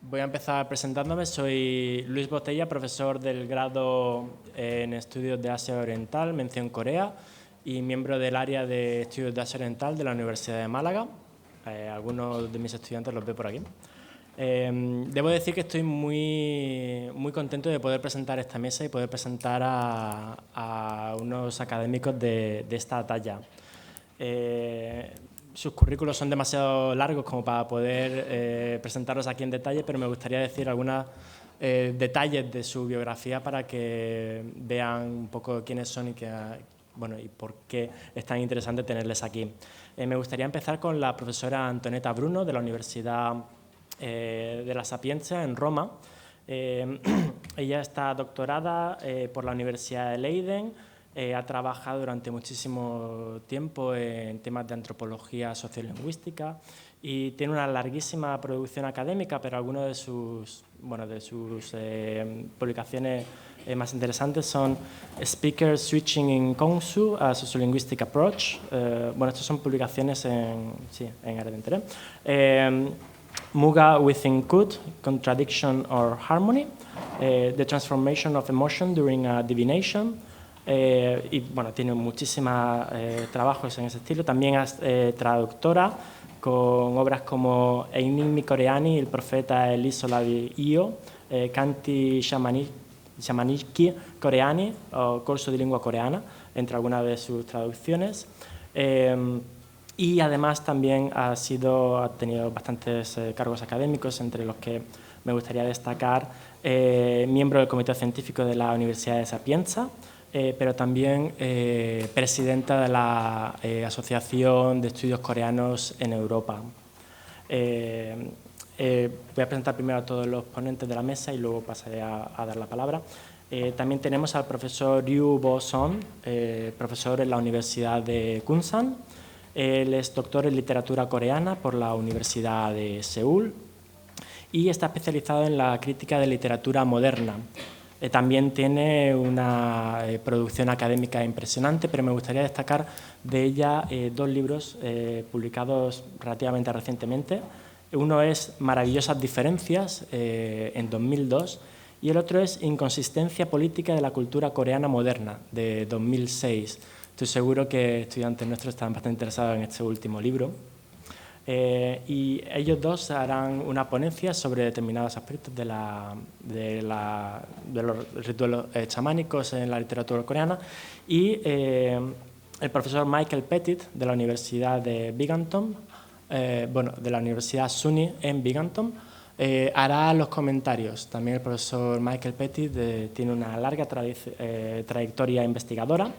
Voy a empezar presentándome. Soy Luis Botella, profesor del grado en Estudios de Asia Oriental, mención Corea, y miembro del área de Estudios de Asia Oriental de la Universidad de Málaga. Algunos de mis estudiantes los veo por aquí. Debo decir que estoy muy contento de poder presentar esta mesa y poder presentar a unos académicos de esta talla. Sus currículos son demasiado largos como para poder presentarlos aquí en detalle, pero me gustaría decir algunos detalles de su biografía para que vean un poco quiénes son y por qué es tan interesante tenerles aquí. Me gustaría empezar con la profesora Antonietta Bruno de la Universidad de La Sapienza en Roma. Ella está doctorada por la Universidad de Leiden. Ha trabajado durante muchísimo tiempo en temas de antropología sociolingüística y tiene una larguísima producción académica, pero algunas de sus publicaciones más interesantes son Speaker Switching in Kongsu, a Sociolinguistic Approach. Estas son publicaciones en área de interés. Muga Within Good, Contradiction or Harmony, The Transformation of Emotion During a Divination. Tiene muchísimos trabajos en ese estilo. También es traductora con obras como Einimi Coreani, El profeta Elisola di Io, Canti Sciamanici Coreani o Corso di Lingua Coreana, entre algunas de sus traducciones. Y además también ha tenido bastantes cargos académicos, entre los que me gustaría destacar miembro del Comité Científico de la Universidad de Sapienza, pero también presidenta de la Asociación de Estudios Coreanos en Europa. Voy a presentar primero a todos los ponentes de la mesa y luego pasaré a dar la palabra. También tenemos al profesor Ryu Bo-son, profesor en la Universidad de Kunsan. Él es doctor en literatura coreana por la Universidad de Seúl y está especializado en la crítica de literatura moderna. También tiene una producción académica impresionante, pero me gustaría destacar de ella dos libros publicados relativamente recientemente. Uno es Maravillosas diferencias, en 2002, y el otro es Inconsistencia política de la cultura coreana moderna, de 2006. Estoy seguro que estudiantes nuestros están bastante interesados en este último libro. Y ellos dos harán una ponencia sobre determinados aspectos de los rituales chamánicos en la literatura coreana, y el profesor Michael Pettit de la Universidad de Binghamton, de la Universidad SUNY en Binghamton, hará los comentarios. También el profesor Michael Pettit tiene una larga trayectoria investigadora.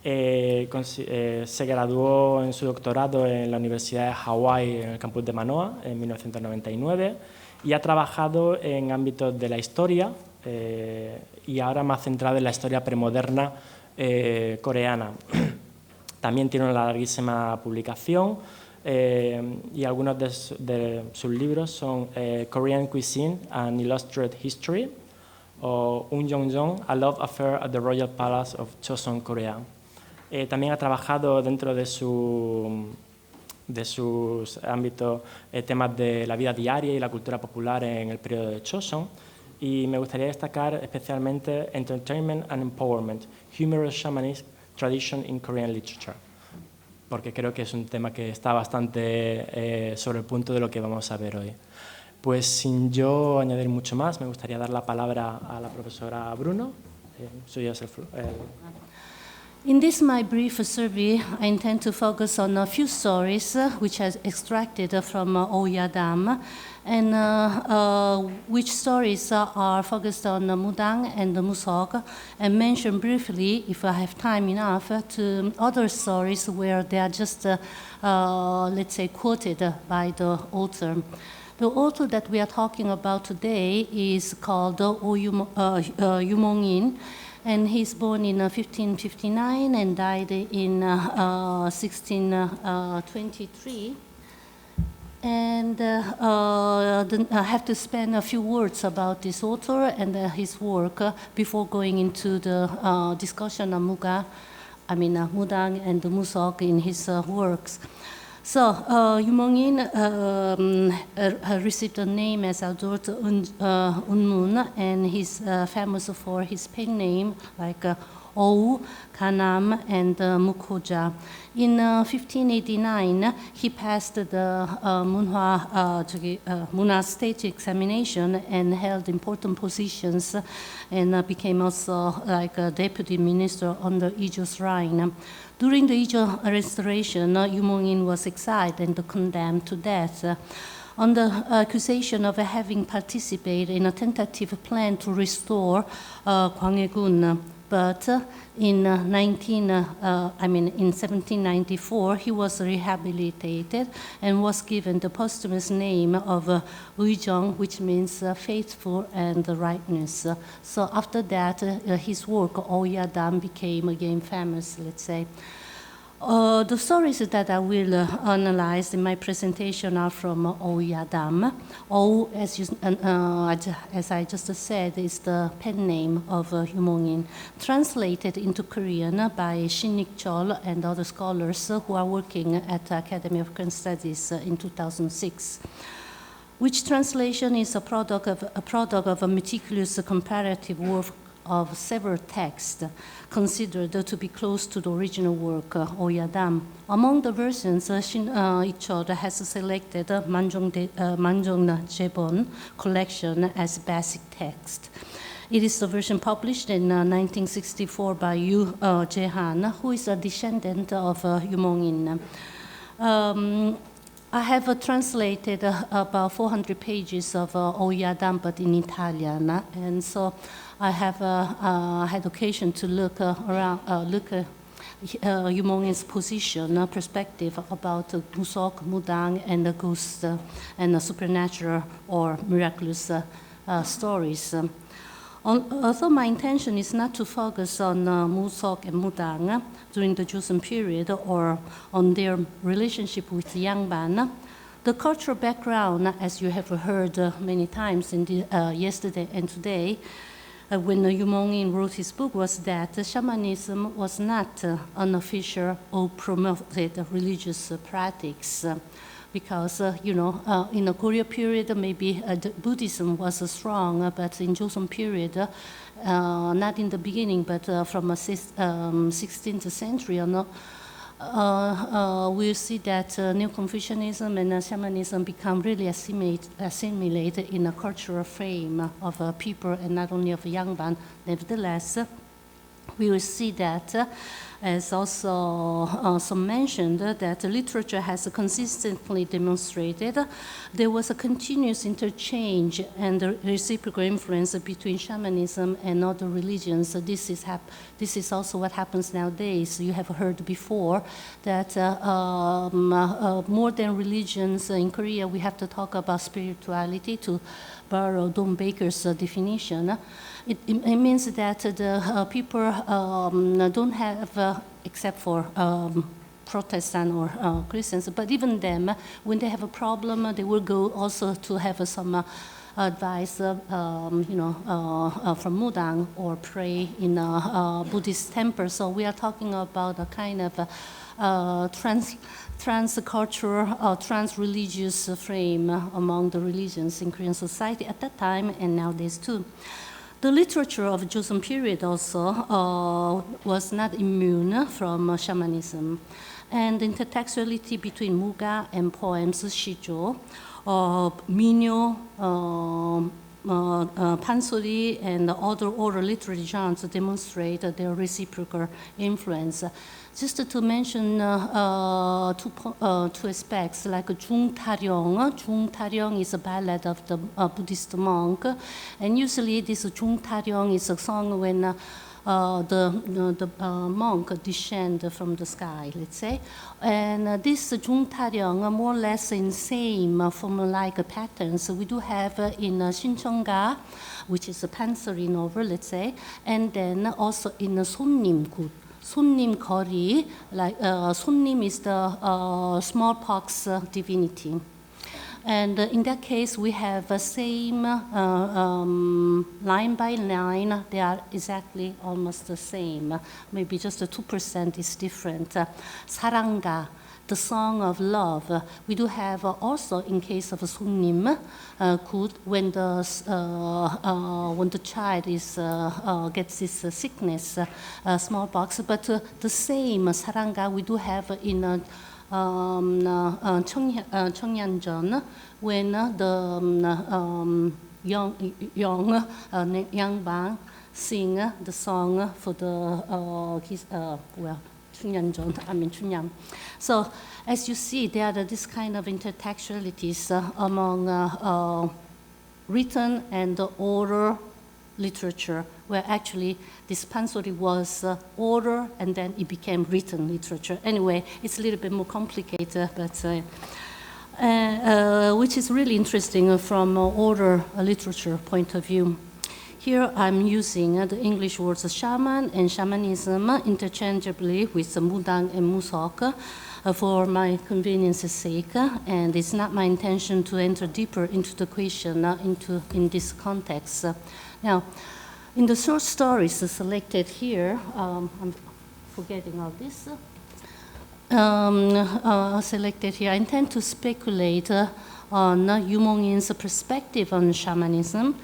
Se graduó en su doctorado en la Universidad de Hawái, en el campus de Manoa, en 1999, y ha trabajado en ámbitos de la historia y ahora más centrado en la historia premoderna coreana. También tiene una larguísima publicación y algunos de sus libros son Korean Cuisine, An Illustrated History, o Unjong-jong, A Love Affair at the Royal Palace of Choson, Corea. También ha trabajado dentro de sus ámbitos temas de la vida diaria y la cultura popular en el periodo de Choson, y me gustaría destacar especialmente Entertainment and Empowerment, Humorous Shamanism Tradition in Korean Literature, porque creo que es un tema que está bastante sobre el punto de lo que vamos a ver hoy. Pues sin yo añadir mucho más, me gustaría dar la palabra a la profesora Bruno. Suyo es el In this my brief survey, I intend to focus on a few stories which I extracted from Oya Dam, and which stories are focused on Mudang and Musok, and mention briefly, if I have time enough, to other stories where they are just, let's say, quoted by the author. The author that we are talking about today is called Yumong-in, and he's born in 1559 and died in 1623. And I have to spend a few words about this author and his work before going into the discussion of Mudang and Musok in his works. So Yu Mong-in received a name as Adort Unmun, and he's famous for his pen name like Ou, Kanam, and Mukhoja. In 1589, he passed the Munhwa state examination and held important positions, and became also like a deputy minister on the Ijo Shrine. During the Ijo restoration, Yu Mong-in was exiled and condemned to death on the accusation of having participated in a tentative plan to restore Gwangae-gun. But in 1794, he was rehabilitated and was given the posthumous name of Uijong, which means faithful and rightness. So after that, his work, Oya-dam, became again famous, let's say. The stories that I will analyze in my presentation are from Oya-dam. O, as I just said, is the pen name of Yu Mong-in, translated into Korean by Shin-nik Chol and other scholars who are working at the Academy of Korean Studies in 2006. Which translation is a product of a meticulous comparative work of several texts considered to be close to the original work, Oya-dam. Among the versions, Shin-ik Chol has selected Manjong Jebon collection as basic text. It is the version published in 1964 by Yu Jae-han, who is a descendant of Yu Mong-in. I have translated about 400 pages of Oya-dam, but in Italian, and so I have had occasion to look around, Yu Mong-in's position, perspective about Musok, Mudang, and the ghost and supernatural or miraculous stories. Although my intention is not to focus on Musok and Mudang during the Joseon period or on their relationship with Yangban, the cultural background, as you have heard many times in the, yesterday and today, when Yu Mong-in wrote his book, was that shamanism was not an official or promoted religious practice. Because, in the Goryeo period, maybe Buddhism was strong, but in Joseon period, not in the beginning, but from the 16th century, we see that Neo-Confucianism and shamanism become really assimilated in a cultural frame of people, and not only of Yangban. Nevertheless, we will see that, as also some mentioned, that literature has consistently demonstrated there was a continuous interchange and reciprocal influence between shamanism and other religions. This is also what happens nowadays. You have heard before that more than religions in Korea, we have to talk about spirituality, to borrow Don Baker's definition. It means that the people don't have, except for Protestant or Christians, but even them, when they have a problem, they will go also to have some advice, from Mudang, or pray in a Buddhist temple. So we are talking about a kind of trans-cultural, trans-religious frame among the religions in Korean society at that time and nowadays too. The literature of Joseon period also was not immune from shamanism. And intertextuality between Muga and poems, Shijo, Minyo, Pansori, and other oral literary genres demonstrate their reciprocal influence. Just to mention two aspects, like Jung Taryong. Jung Taryong is a ballad of the Buddhist monk, and usually this Jung Taryong is a song when the monk descend from the sky, let's say. And this Jung Taryong, more or less in same form-like patterns, we do have in Shincheonga, which is a Pansori novel, let's say, and then also in Sonnim-gut. Sonnim Kori, like Sonnim is the smallpox divinity. And in that case, we have the same line by line. They are exactly almost the same. Maybe just 2% is different. Saranga, the song of love. We do have also in case of Sungnim, when the child gets this sickness, smallpox. But the same saranga we do have in Cheongnyeonjeon, when the young Bang sing the song for the Chunyeon. So as you see, there are this kind of intertextualities among written and oral literature, where actually this pansori was oral and then it became written literature. Anyway, it's a little bit more complicated, but which is really interesting from oral literature point of view. Here I'm using the English words shaman and shamanism interchangeably with mudang and musok for my convenience's sake, and it's not my intention to enter deeper into the question in this context. Now, in the short stories selected here, I'm forgetting all this. Selected here, I intend to speculate on Yu Mongin's perspective on shamanism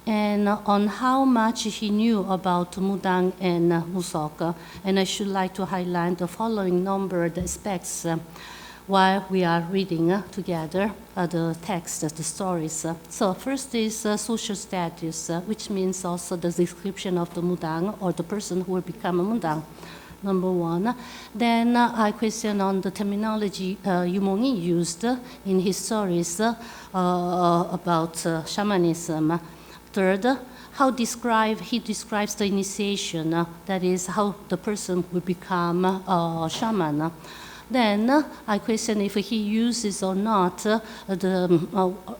and on how much he knew about Mudang and Musok. And I should like to highlight the following numbered aspects while we are reading together the text, the stories. So first is social status, which means also the description of the Mudang or the person who will become a Mudang. Number one. Then I question on the terminology Yu Mongin used in his stories about shamanism. Third, how he describes the initiation, that is how the person will become a shaman. Then I question if he uses or not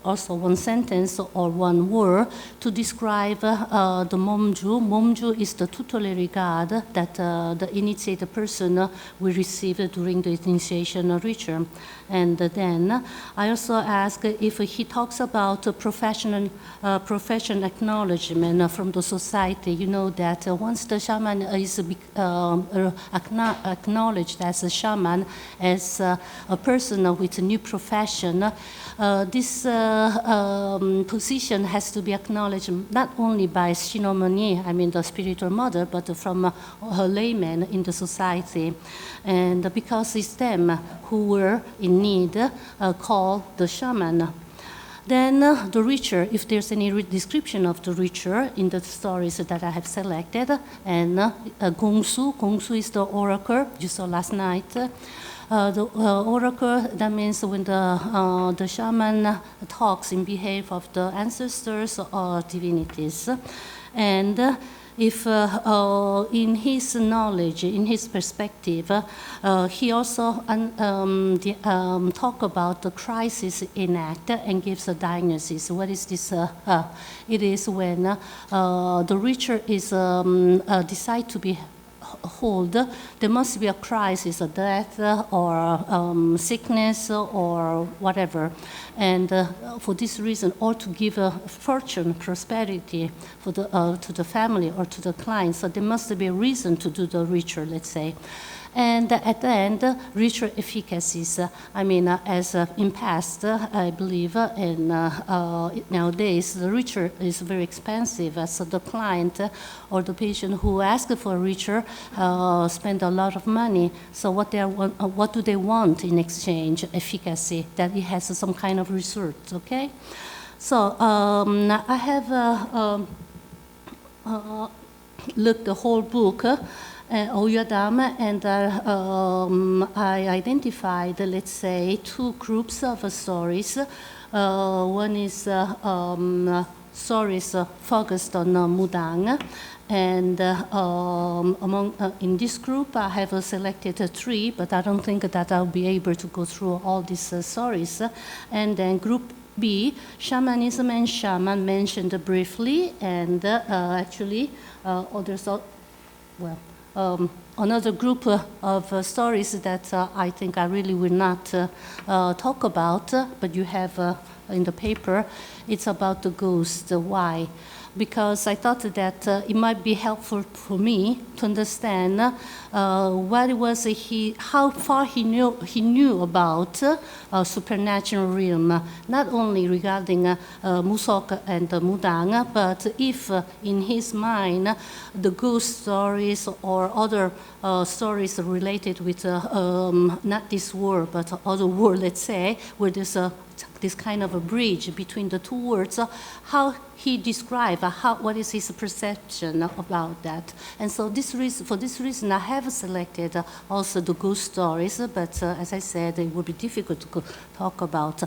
also one sentence or one word to describe the momju. Momju is the tutelary guard that the initiated person will receive during the initiation ritual. And then I also ask if he talks about profession acknowledgement from the society. You know that once the shaman is acknowledged as a shaman, as a person with a new profession, this position has to be acknowledged not only by Shinomoni, I mean the spiritual mother, but from her laymen in the society. And because it's them who were in need, called the shaman. Then the ritual, if there's any description of the ritual in the stories that I have selected, and Gongsu is the oracle you saw last night. The oracle, that means when the shaman talks in behalf of the ancestors or divinities. And if in his knowledge, in his perspective, he also talk about the crisis enact and gives a diagnosis. What is this? It is when the ritual is decide to be hold, there must be a crisis, a death or sickness or whatever. And for this reason, or to give a fortune, prosperity for to the family or to the client. So there must be a reason to do the ritual, let's say. And at the end, ritual efficacies. I mean, as in past, I believe, and nowadays, the ritual is very expensive. So the client or the patient who asks for a ritual spend a lot of money. So what do they want in exchange? Efficacy, that it has some kind of result, okay? So I have looked the whole book, Oyadam, and I identified, let's say, two groups of stories. One is stories focused on Mudang, and in this group I have selected three, but I don't think that I'll be able to go through all these stories. And then group B, shamanism and shaman mentioned briefly, and actually others, well, another group of stories that I think I really will not talk about, but you have in the paper, it's about the ghost. Why? because I thought that it might be helpful for me to understand how far he knew about supernatural realm, not only regarding Musok and Mudang, but if in his mind the ghost stories or other stories related with not this world but other world, let's say, where there's this kind of a bridge between the two worlds, how he described what is his perception about that. And so for this reason, I have selected also the ghost stories, but as I said, it would be difficult to talk about.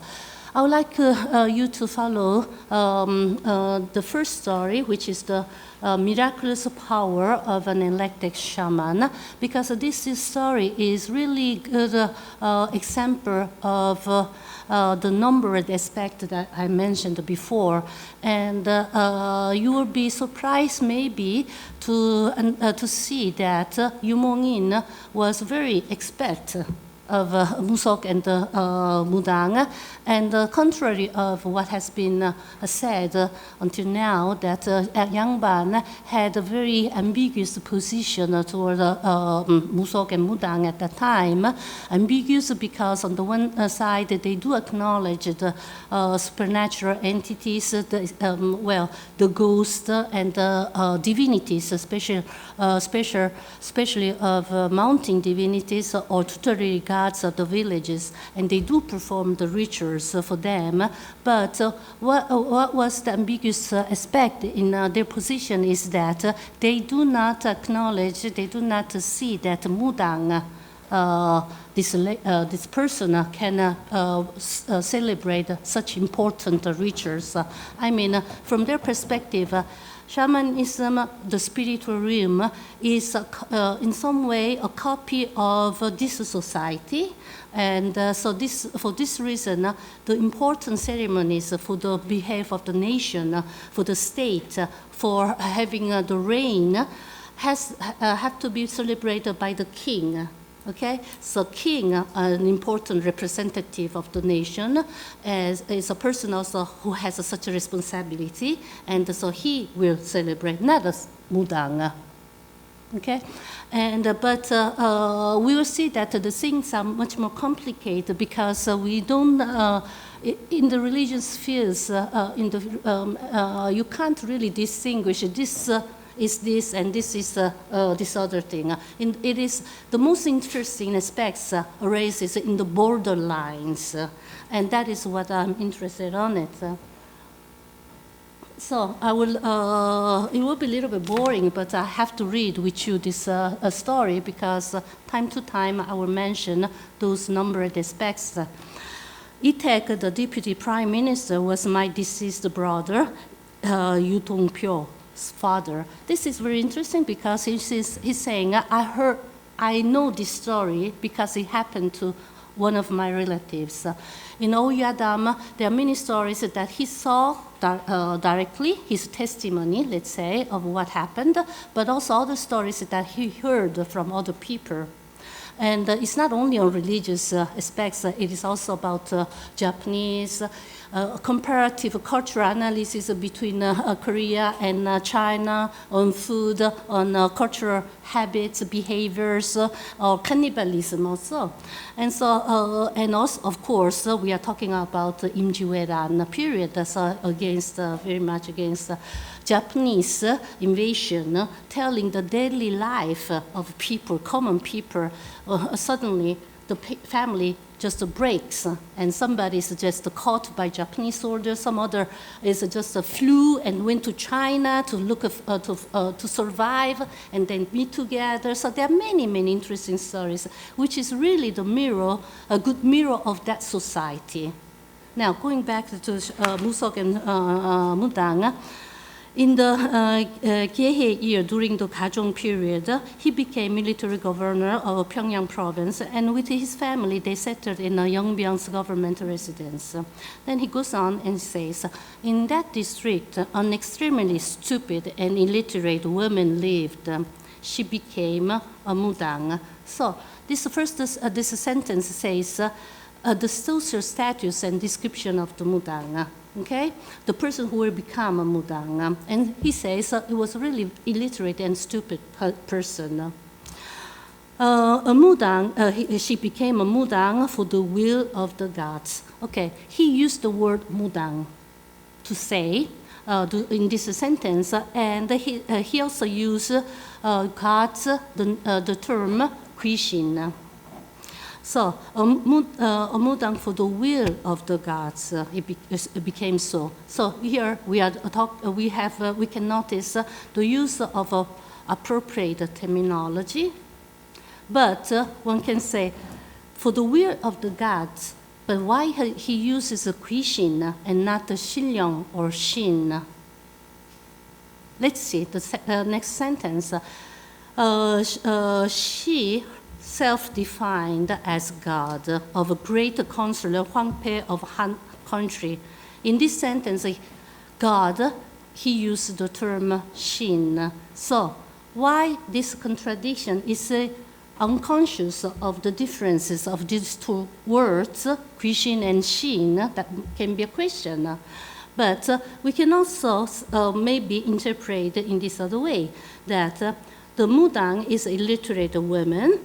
I would like you to follow the first story, which is the miraculous power of an electric shaman, because this story is really good example of the number aspect that I mentioned before, and you will be surprised maybe to see that Yu Mongin was very expert of Musok and Mudang, and contrary of what has been said until now, that Yangban had a very ambiguous position toward Musok and Mudang at that time. Ambiguous because on the one side they do acknowledge the supernatural entities, the ghosts and divinities, especially of mountain divinities or tutelary gods of the villages, and they do perform the rituals for them. But what was the ambiguous aspect in their position is that they do not acknowledge, they do not see that Mudang, this person can celebrate such important rituals. I mean, from their perspective, shamanism, the spiritual realm, is in some way a copy of this society. And so for this reason, the important ceremonies for the behalf of the nation, for the state, for having the reign, have to be celebrated by the king. Okay, so king, an important representative of the nation, is a person also who has such a responsibility, and so he will celebrate, not as Mudang. Okay, and but we will see that the things are much more complicated because we don't. In the religious spheres, you can't really distinguish this. Is this and this is this other thing. It is the most interesting aspects arises in the borderlines, and that is what I'm interested on it. So I will. It will be a little bit boring, but I have to read with you this story because time to time I will mention those numbered aspects. Itek, the deputy prime minister, was my deceased brother, Yu Dongpyo. Father. This is very interesting because he's saying, I know this story because it happened to one of my relatives. In Oyadam, there are many stories that he saw directly, his testimony, let's say, of what happened, but also other stories that he heard from other people. And it's not only on religious aspects, it is also about Japanese, comparative cultural analysis between Korea and China on food, on cultural habits, behaviors, or cannibalism also. And so, and also, of course, we are talking about the Imjiweran period, that's very much against Japanese invasion, telling the daily life of people, common people. Suddenly, the family just breaks, and somebody is just caught by Japanese soldiers. Some other is just flew and went to China to look to survive, and then meet together. So there are many, many interesting stories, which is really the mirror, a good mirror of that society. Now, going back to Musok and Mudang. In the Gyehe year, during the Gajong period, he became military governor of Pyongyang province, and with his family, they settled in Yongbyan's government residence. Then he goes on and says, in that district, an extremely stupid and illiterate woman lived. She became a Mudang. So this sentence says, the social status and description of the Mudang. okay? The person who will become a mudang. And he says it was a really illiterate and stupid person. A mudang, she became a mudang for the will of the gods. Okay, he used the word mudang to say in this sentence, and he also used gods, the term Krishin. So a mudang for the will of the gods, it became so. So here we can notice the use of appropriate terminology, but one can say for the will of the gods. But why he uses a Krishin and not the Shilyong or Shin? Let's see the next sentence. She self-defined as God of a great consular Huangpe of Han country. In this sentence, God, he used the term Shin. So why this contradiction is unconscious of the differences of these two words, Krishin and Shin? That can be a question. But we can also maybe interpret in this other way, that the mudang is a illiterate woman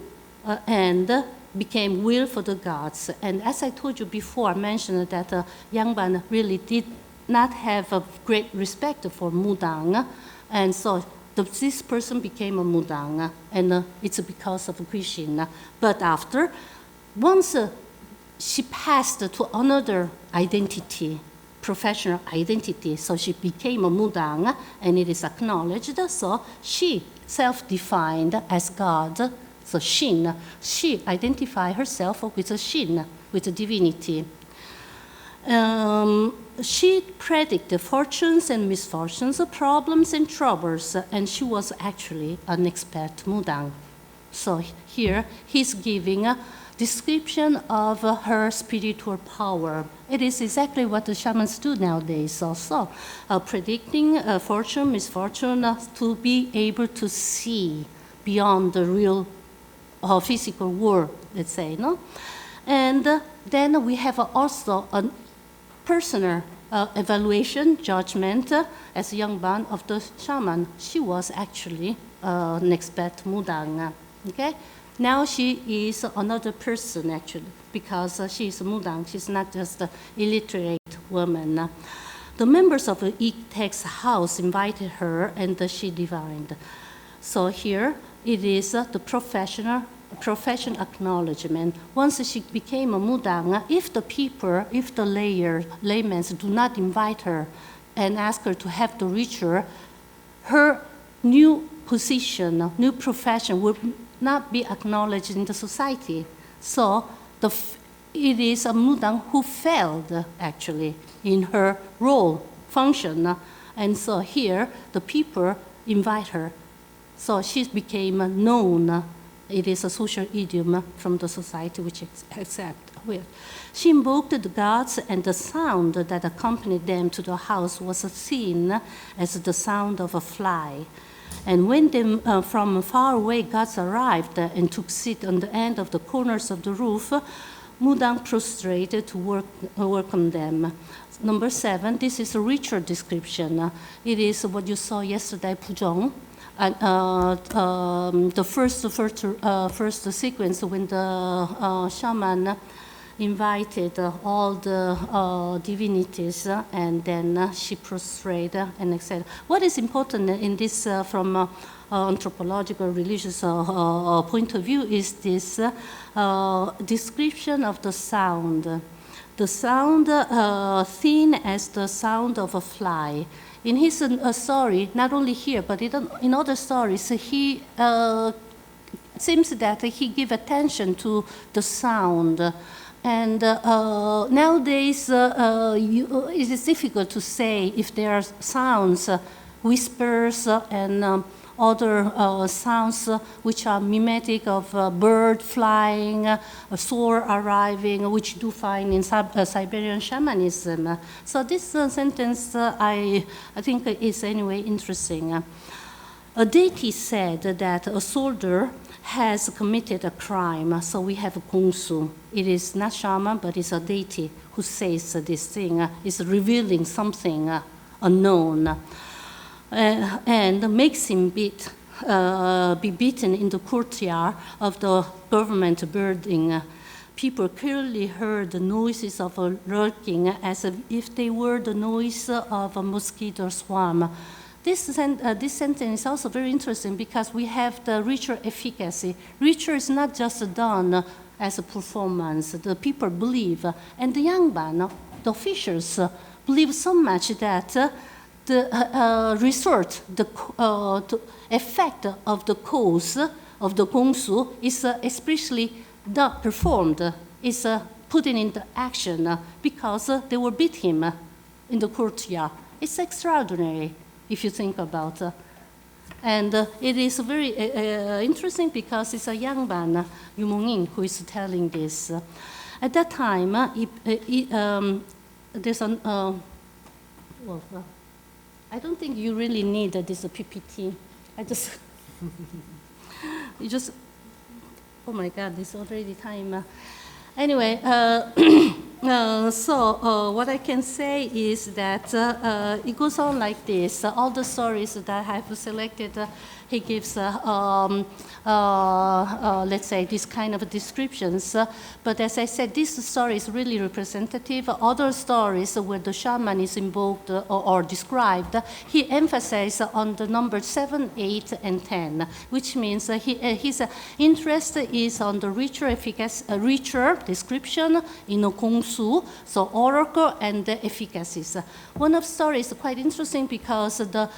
and became will for the gods. And as I told you before, I mentioned that Yangban really did not have a great respect for mudang, and so this person became a mudang, and it's because of Krishin. But after, once she passed to another identity, professional identity, so she became a mudang, and it is acknowledged, so she self-defined as God, so Shin. She identified herself with a Shin, with a divinity. She predicted fortunes and misfortunes, problems and troubles, and she was actually an expert mudang. So here he's giving a description of her spiritual power. It is exactly what the shamans do nowadays also, predicting fortune, misfortune, to be able to see beyond the real physical world, let's say, no? And then we have also a personal evaluation, judgment, as Yangban of the shaman. She was actually an expert mudang, okay? Now she is another person, actually, because she is a mudang. She's not just an illiterate woman. The members of the Iktek's house invited her, and she divined. So here it is the profession acknowledgement. Once she became a mudang, if the people, if the laymen do not invite her and ask her to have the ritual, her new position, new profession would not be acknowledged in the society. So it is a mudang who failed, actually, in her role, function. And so here, the people invite her. So she became known. It is a social idiom from the society which accept with. She invoked the gods, and the sound that accompanied them to the house was seen as the sound of a fly. And when from far away gods arrived and took seat on the end of the corners of the roof, mudang prostrated to welcome them. Number 7, this is a richer description. It is what you saw yesterday, Pujong. And the first sequence when the shaman invited all the divinities, and then she prostrated and said, what is important in this from anthropological, religious point of view is this description of the sound. The sound thin as the sound of a fly. In his story, not only here, but in other stories, he seems that he gives attention to the sound. And nowadays, it is difficult to say if there are sounds, whispers, and other sounds which are mimetic of a bird flying, a soul arriving, which you do find in Siberian shamanism. So this sentence, I think, is anyway interesting. A deity said that a soldier has committed a crime. So we have Gongsu. It is not shaman, but it's a deity who says this thing, is revealing something unknown, and makes him be beaten in the courtyard of the government building. People clearly heard the noises of a lurking as if they were the noise of a mosquito swarm. This sentence is also very interesting because we have the ritual efficacy. Ritual is not just done as a performance. The people believe, and the Yangban, the officials, believe so much that the result, the effect of the cause of the Gongsu is especially performed, is put into action because they will beat him in the courtyard. It's extraordinary if you think about it. And it is very interesting because it's a young man, Yu Mengyin, who is telling this. At that time, there's an, I don't think you really need this PPT. You just, oh my God, it's already time. Anyway, so what I can say is that it goes on like this. All the stories that I have selected, he gives, let's say, this kind of descriptions. But as I said, this story is really representative. Other stories where the shaman is invoked or described, he emphasizes on the number 7, 8, and 10, which means his interest is on the ritual description in a Gongsu, so oracle and the efficacies. One of the stories is quite interesting because the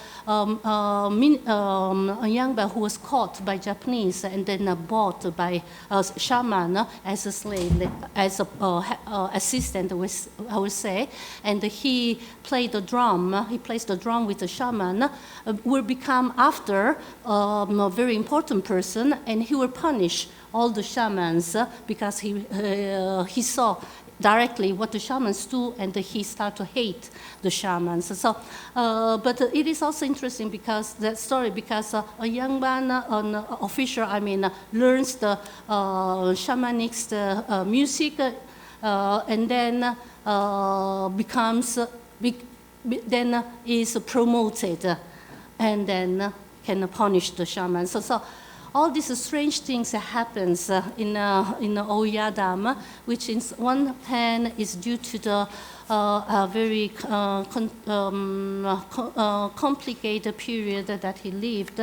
Yangban who was caught by Japanese and then bought by a shaman as a slave, as an assistant, I would say, and he played the drum. He plays the drum with the shaman. Will become after a very important person, and he will punish all the shamans because he saw directly what the shamans do, and he started to hate the shamans. So, but it is also interesting because that story, because a young man, an official, learns the shamanic music, and then then is promoted, and then can punish the shaman. So all these strange things happens in Oyadam, which in one hand is due to the very complicated period that he lived,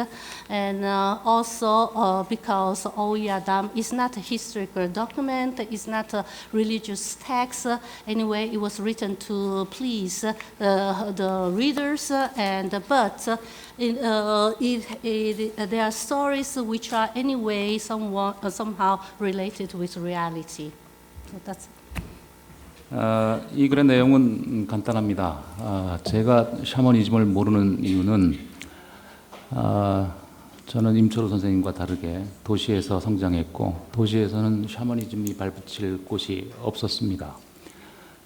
and also because Oyadam is not a historical document, it's not a religious text. Anyway, it was written to please the readers, but there are stories which are anyway somehow related with reality. So that's. 이 글의 내용은 간단합니다. 제가 샤머니즘을 모르는 이유는 저는 임초로 선생님과 다르게 도시에서 성장했고 도시에서는 샤머니즘이 발붙일 곳이 없었습니다.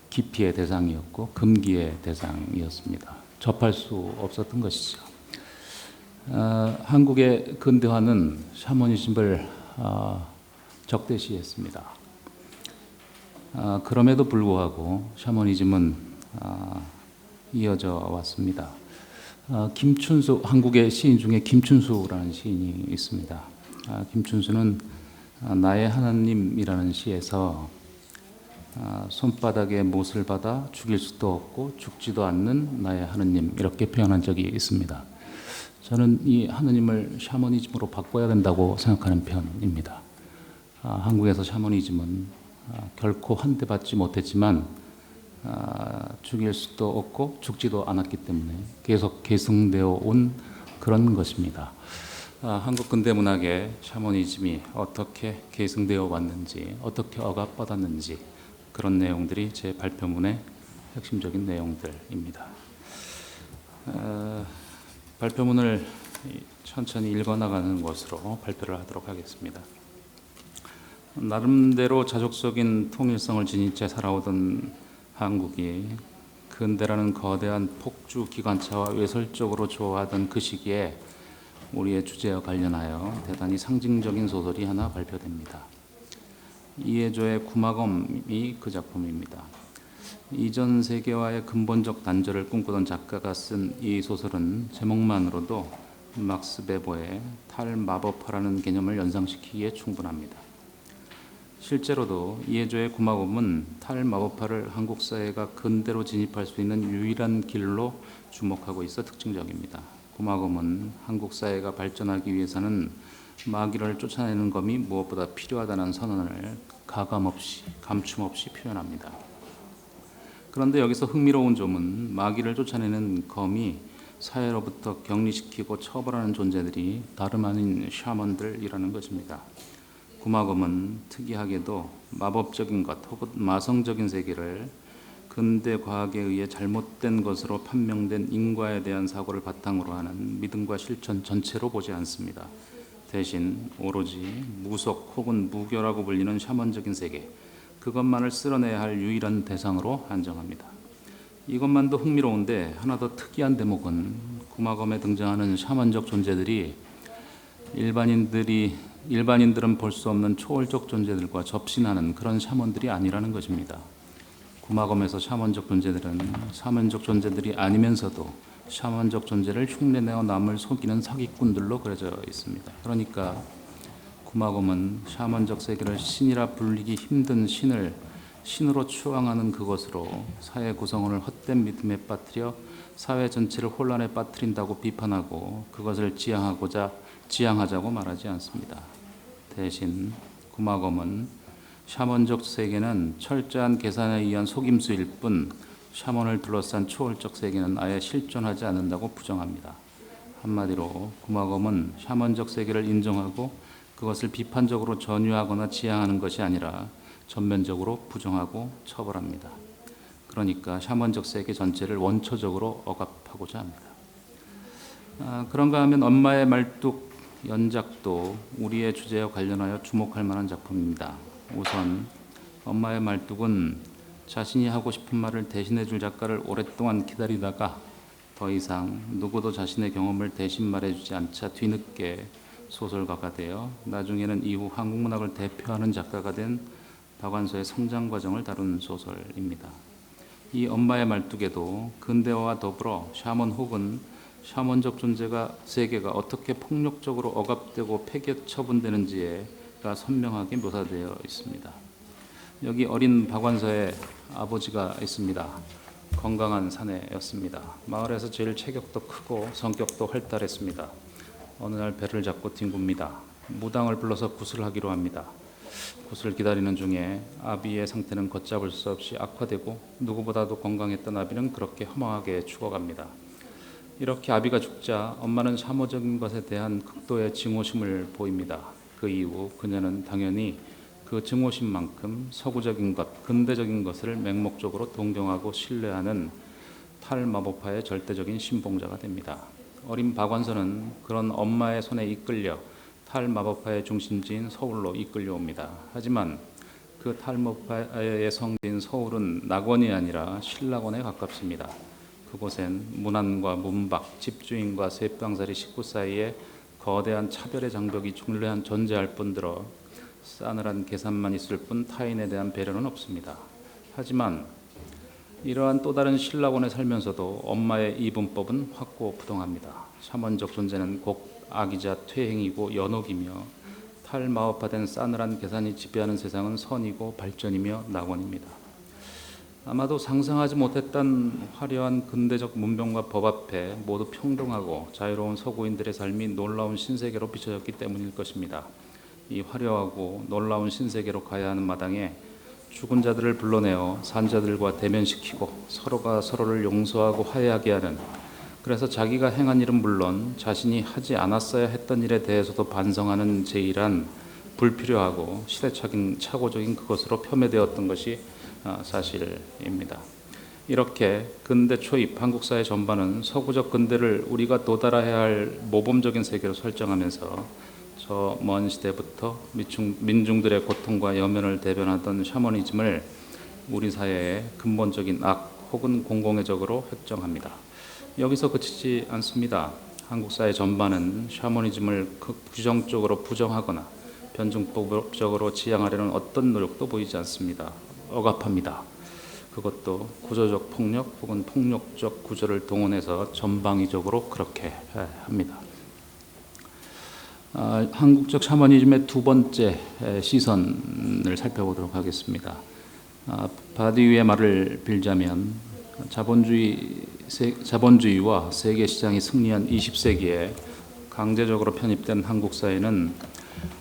기피의 대상이었고 금기의 대상이었습니다. 접할 수 없었던 것이죠. 한국의 근대화는 샤머니즘을 적대시했습니다. 그럼에도 불구하고 샤머니즘은 이어져 왔습니다. 김춘수, 한국의 시인 중에 김춘수라는 시인이 있습니다. 김춘수는 나의 하나님이라는 시에서 손바닥에 못을 받아 죽일 수도 없고 죽지도 않는 나의 하나님, 이렇게 표현한 적이 있습니다. 저는 이 하나님을 샤머니즘으로 바꿔야 된다고 생각하는 편입니다. 한국에서 샤머니즘은 결코 환대받지 못했지만 죽일 수도 없고 죽지도 않았기 때문에 계속 계승되어 온 그런 것입니다. 한국 근대문학의 샤머니즘이 어떻게 계승되어 왔는지, 어떻게 억압받았는지, 그런 내용들이 제 발표문의 핵심적인 내용들입니다. 발표문을 천천히 읽어나가는 것으로 발표를 하도록 하겠습니다. 나름대로 자족적인 통일성을 지닌 채 살아오던 한국이 근대라는 거대한 폭주 기관차와 외설적으로 조화하던 그 시기에 우리의 주제와 관련하여 대단히 상징적인 소설이 하나 발표됩니다. 이해조의 구마검이 그 작품입니다. 이전 세계와의 근본적 단절을 꿈꾸던 작가가 쓴 이 소설은 제목만으로도 막스 베버의 탈마법화라는 개념을 연상시키기에 충분합니다. 실제로도 이해조의 구마검은 탈마법화를 한국 사회가 근대로 진입할 수 있는 유일한 길로 주목하고 있어 특징적입니다. 구마검은 한국 사회가 발전하기 위해서는 마귀를 쫓아내는 검이 무엇보다 필요하다는 선언을 가감없이 감춤없이 표현합니다. 그런데 여기서 흥미로운 점은 마귀를 쫓아내는 검이 사회로부터 격리시키고 처벌하는 존재들이 다름 아닌 샤먼들이라는 것입니다. 구마검은 특이하게도 마법적인 것 혹은 마성적인 세계를 근대 과학에 의해 잘못된 것으로 판명된 인과에 대한 사고를 바탕으로 하는 믿음과 실천 전체로 보지 않습니다. 대신 오로지 무속 혹은 무교라고 불리는 샤먼적인 세계, 그것만을 쓸어내야 할 유일한 대상으로 한정합니다. 이것만도 흥미로운데 하나 더 특이한 대목은 구마검에 등장하는 샤먼적 존재들이 일반인들은 볼 수 없는 초월적 존재들과 접신하는 그런 샤먼들이 아니라는 것입니다. 구마검에서 샤먼적 존재들은 샤먼적 존재들이 아니면서도 샤먼적 존재를 흉내내어 남을 속이는 사기꾼들로 그려져 있습니다. 그러니까 구마검은 샤먼적 세계를 신이라 불리기 힘든 신으로 추앙하는 그것으로 사회 구성원을 헛된 믿음에 빠뜨려 사회 전체를 혼란에 빠뜨린다고 비판하고 그것을 지향하자고 말하지 않습니다. 대신 구마검은 샤먼적 세계는 철저한 계산에 의한 속임수일 뿐 샤먼을 둘러싼 초월적 세계는 아예 실존하지 않는다고 부정합니다. 한마디로 구마검은 샤먼적 세계를 인정하고 그것을 비판적으로 전유하거나 지향하는 것이 아니라 전면적으로 부정하고 처벌합니다. 그러니까 샤먼적 세계 전체를 원초적으로 억압하고자 합니다. 그런가 하면 엄마의 말뚝 연작도 우리의 주제와 관련하여 주목할 만한 작품입니다. 우선 엄마의 말뚝은 자신이 하고 싶은 말을 대신해 줄 작가를 오랫동안 기다리다가 더 이상 누구도 자신의 경험을 대신 말해주지 않자 뒤늦게 소설가가 되어 나중에는 이후 한국문학을 대표하는 작가가 된 박완서의 성장 과정을 다룬 소설입니다. 이 엄마의 말뚝에도 근대화와 더불어 샤먼 혹은 샤먼적 세계가 어떻게 폭력적으로 억압되고 폐기에 처분되는지가 선명하게 묘사되어 있습니다. 여기 어린 박완서의 아버지가 있습니다. 건강한 사내였습니다. 마을에서 제일 체격도 크고 성격도 활달했습니다. 어느 날 배를 잡고 뒹굽니다. 무당을 불러서 굿을 하기로 합니다. 굿을 기다리는 중에 아비의 상태는 걷잡을 수 없이 악화되고 누구보다도 건강했던 아비는 그렇게 허망하게 죽어갑니다. 이렇게 아비가 죽자 엄마는 샤먼적인 것에 대한 극도의 증오심을 보입니다. 그 이후 그녀는 당연히 그 증오심만큼 서구적인 것, 근대적인 것을 맹목적으로 동경하고 신뢰하는 탈마법화의 절대적인 신봉자가 됩니다. 어린 박완서는 그런 엄마의 손에 이끌려 탈마법화의 중심지인 서울로 이끌려옵니다. 하지만 그 탈마법화의 성지인 서울은 낙원이 아니라 신락원에 가깝습니다. 그곳엔 문안과 문박, 집주인과 쇠방살이 식구 사이에 거대한 차별의 장벽이 존재할 뿐더러 싸늘한 계산만 있을 뿐 타인에 대한 배려는 없습니다. 하지만 이러한 또 다른 신락원에 살면서도 엄마의 이분법은 확고부동합니다. 샤먼적 존재는 곧 악이자 퇴행이고 연옥이며 탈마법화된 싸늘한 계산이 지배하는 세상은 선이고 발전이며 낙원입니다. 아마도 상상하지 못했던 화려한 근대적 문명과 법 앞에 모두 평등하고 자유로운 서구인들의 삶이 놀라운 신세계로 비춰졌기 때문일 것입니다. 이 화려하고 놀라운 신세계로 가야 하는 마당에 죽은 자들을 불러내어 산자들과 대면시키고 서로가 서로를 용서하고 화해하게 하는, 그래서 자기가 행한 일은 물론 자신이 하지 않았어야 했던 일에 대해서도 반성하는 제일한 불필요하고 시대착오적인 그것으로 폄훼되었던 것이 사실입니다. 이렇게 근대 초입 한국 사회 전반은 서구적 근대를 우리가 도달해야 할 모범적인 세계로 설정하면서 저 먼 시대부터 민중들의 고통과 여면을 대변하던 샤머니즘을 우리 사회의 근본적인 악 혹은 공공의적으로 획정합니다. 여기서 그치지 않습니다. 한국 사회 전반은 샤머니즘을 규정적으로 부정하거나 변증법적으로 지향하려는 어떤 노력도 보이지 않습니다. 억압합니다. 그것도 구조적 폭력 혹은 폭력적 구조를 동원해서 전방위적으로 그렇게 합니다. 한국적 샤머니즘의 두 번째 시선을 살펴보도록 하겠습니다. 바디유의 말을 빌자면 자본주의와 세계시장이 승리한 20세기에 강제적으로 편입된 한국 사회는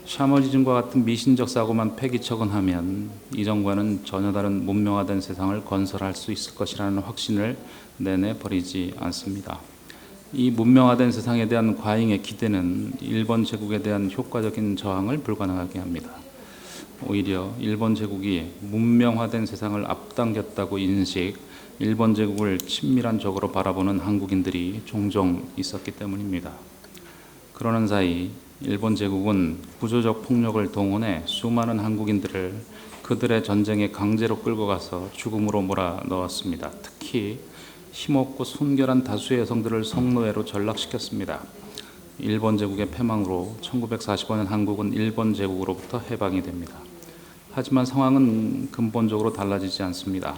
샤머니즘과 같은 미신적 사고만 폐기처근하면 이전과는 전혀 다른 문명화된 세상을 건설할 수 있을 것이라는 확신을 내내버리지 않습니다. 이 문명화된 세상에 대한 과잉의 기대는 일본 제국에 대한 효과적인 저항을 불가능하게 합니다. 오히려 일본 제국이 문명화된 세상을 앞당겼다고 인식, 일본 제국을 친밀한 적으로 바라보는 한국인들이 종종 있었기 때문입니다. 그러는 사이 일본 제국은 구조적 폭력을 동원해 수많은 한국인들을 그들의 전쟁에 강제로 끌고 가서 죽음으로 몰아넣었습니다. 특히 힘없고 순결한 다수의 여성들을 성노예로 전락시켰습니다. 일본 제국의 패망으로 1945년 한국은 일본 제국으로부터 해방이 됩니다. 하지만 상황은 근본적으로 달라지지 않습니다.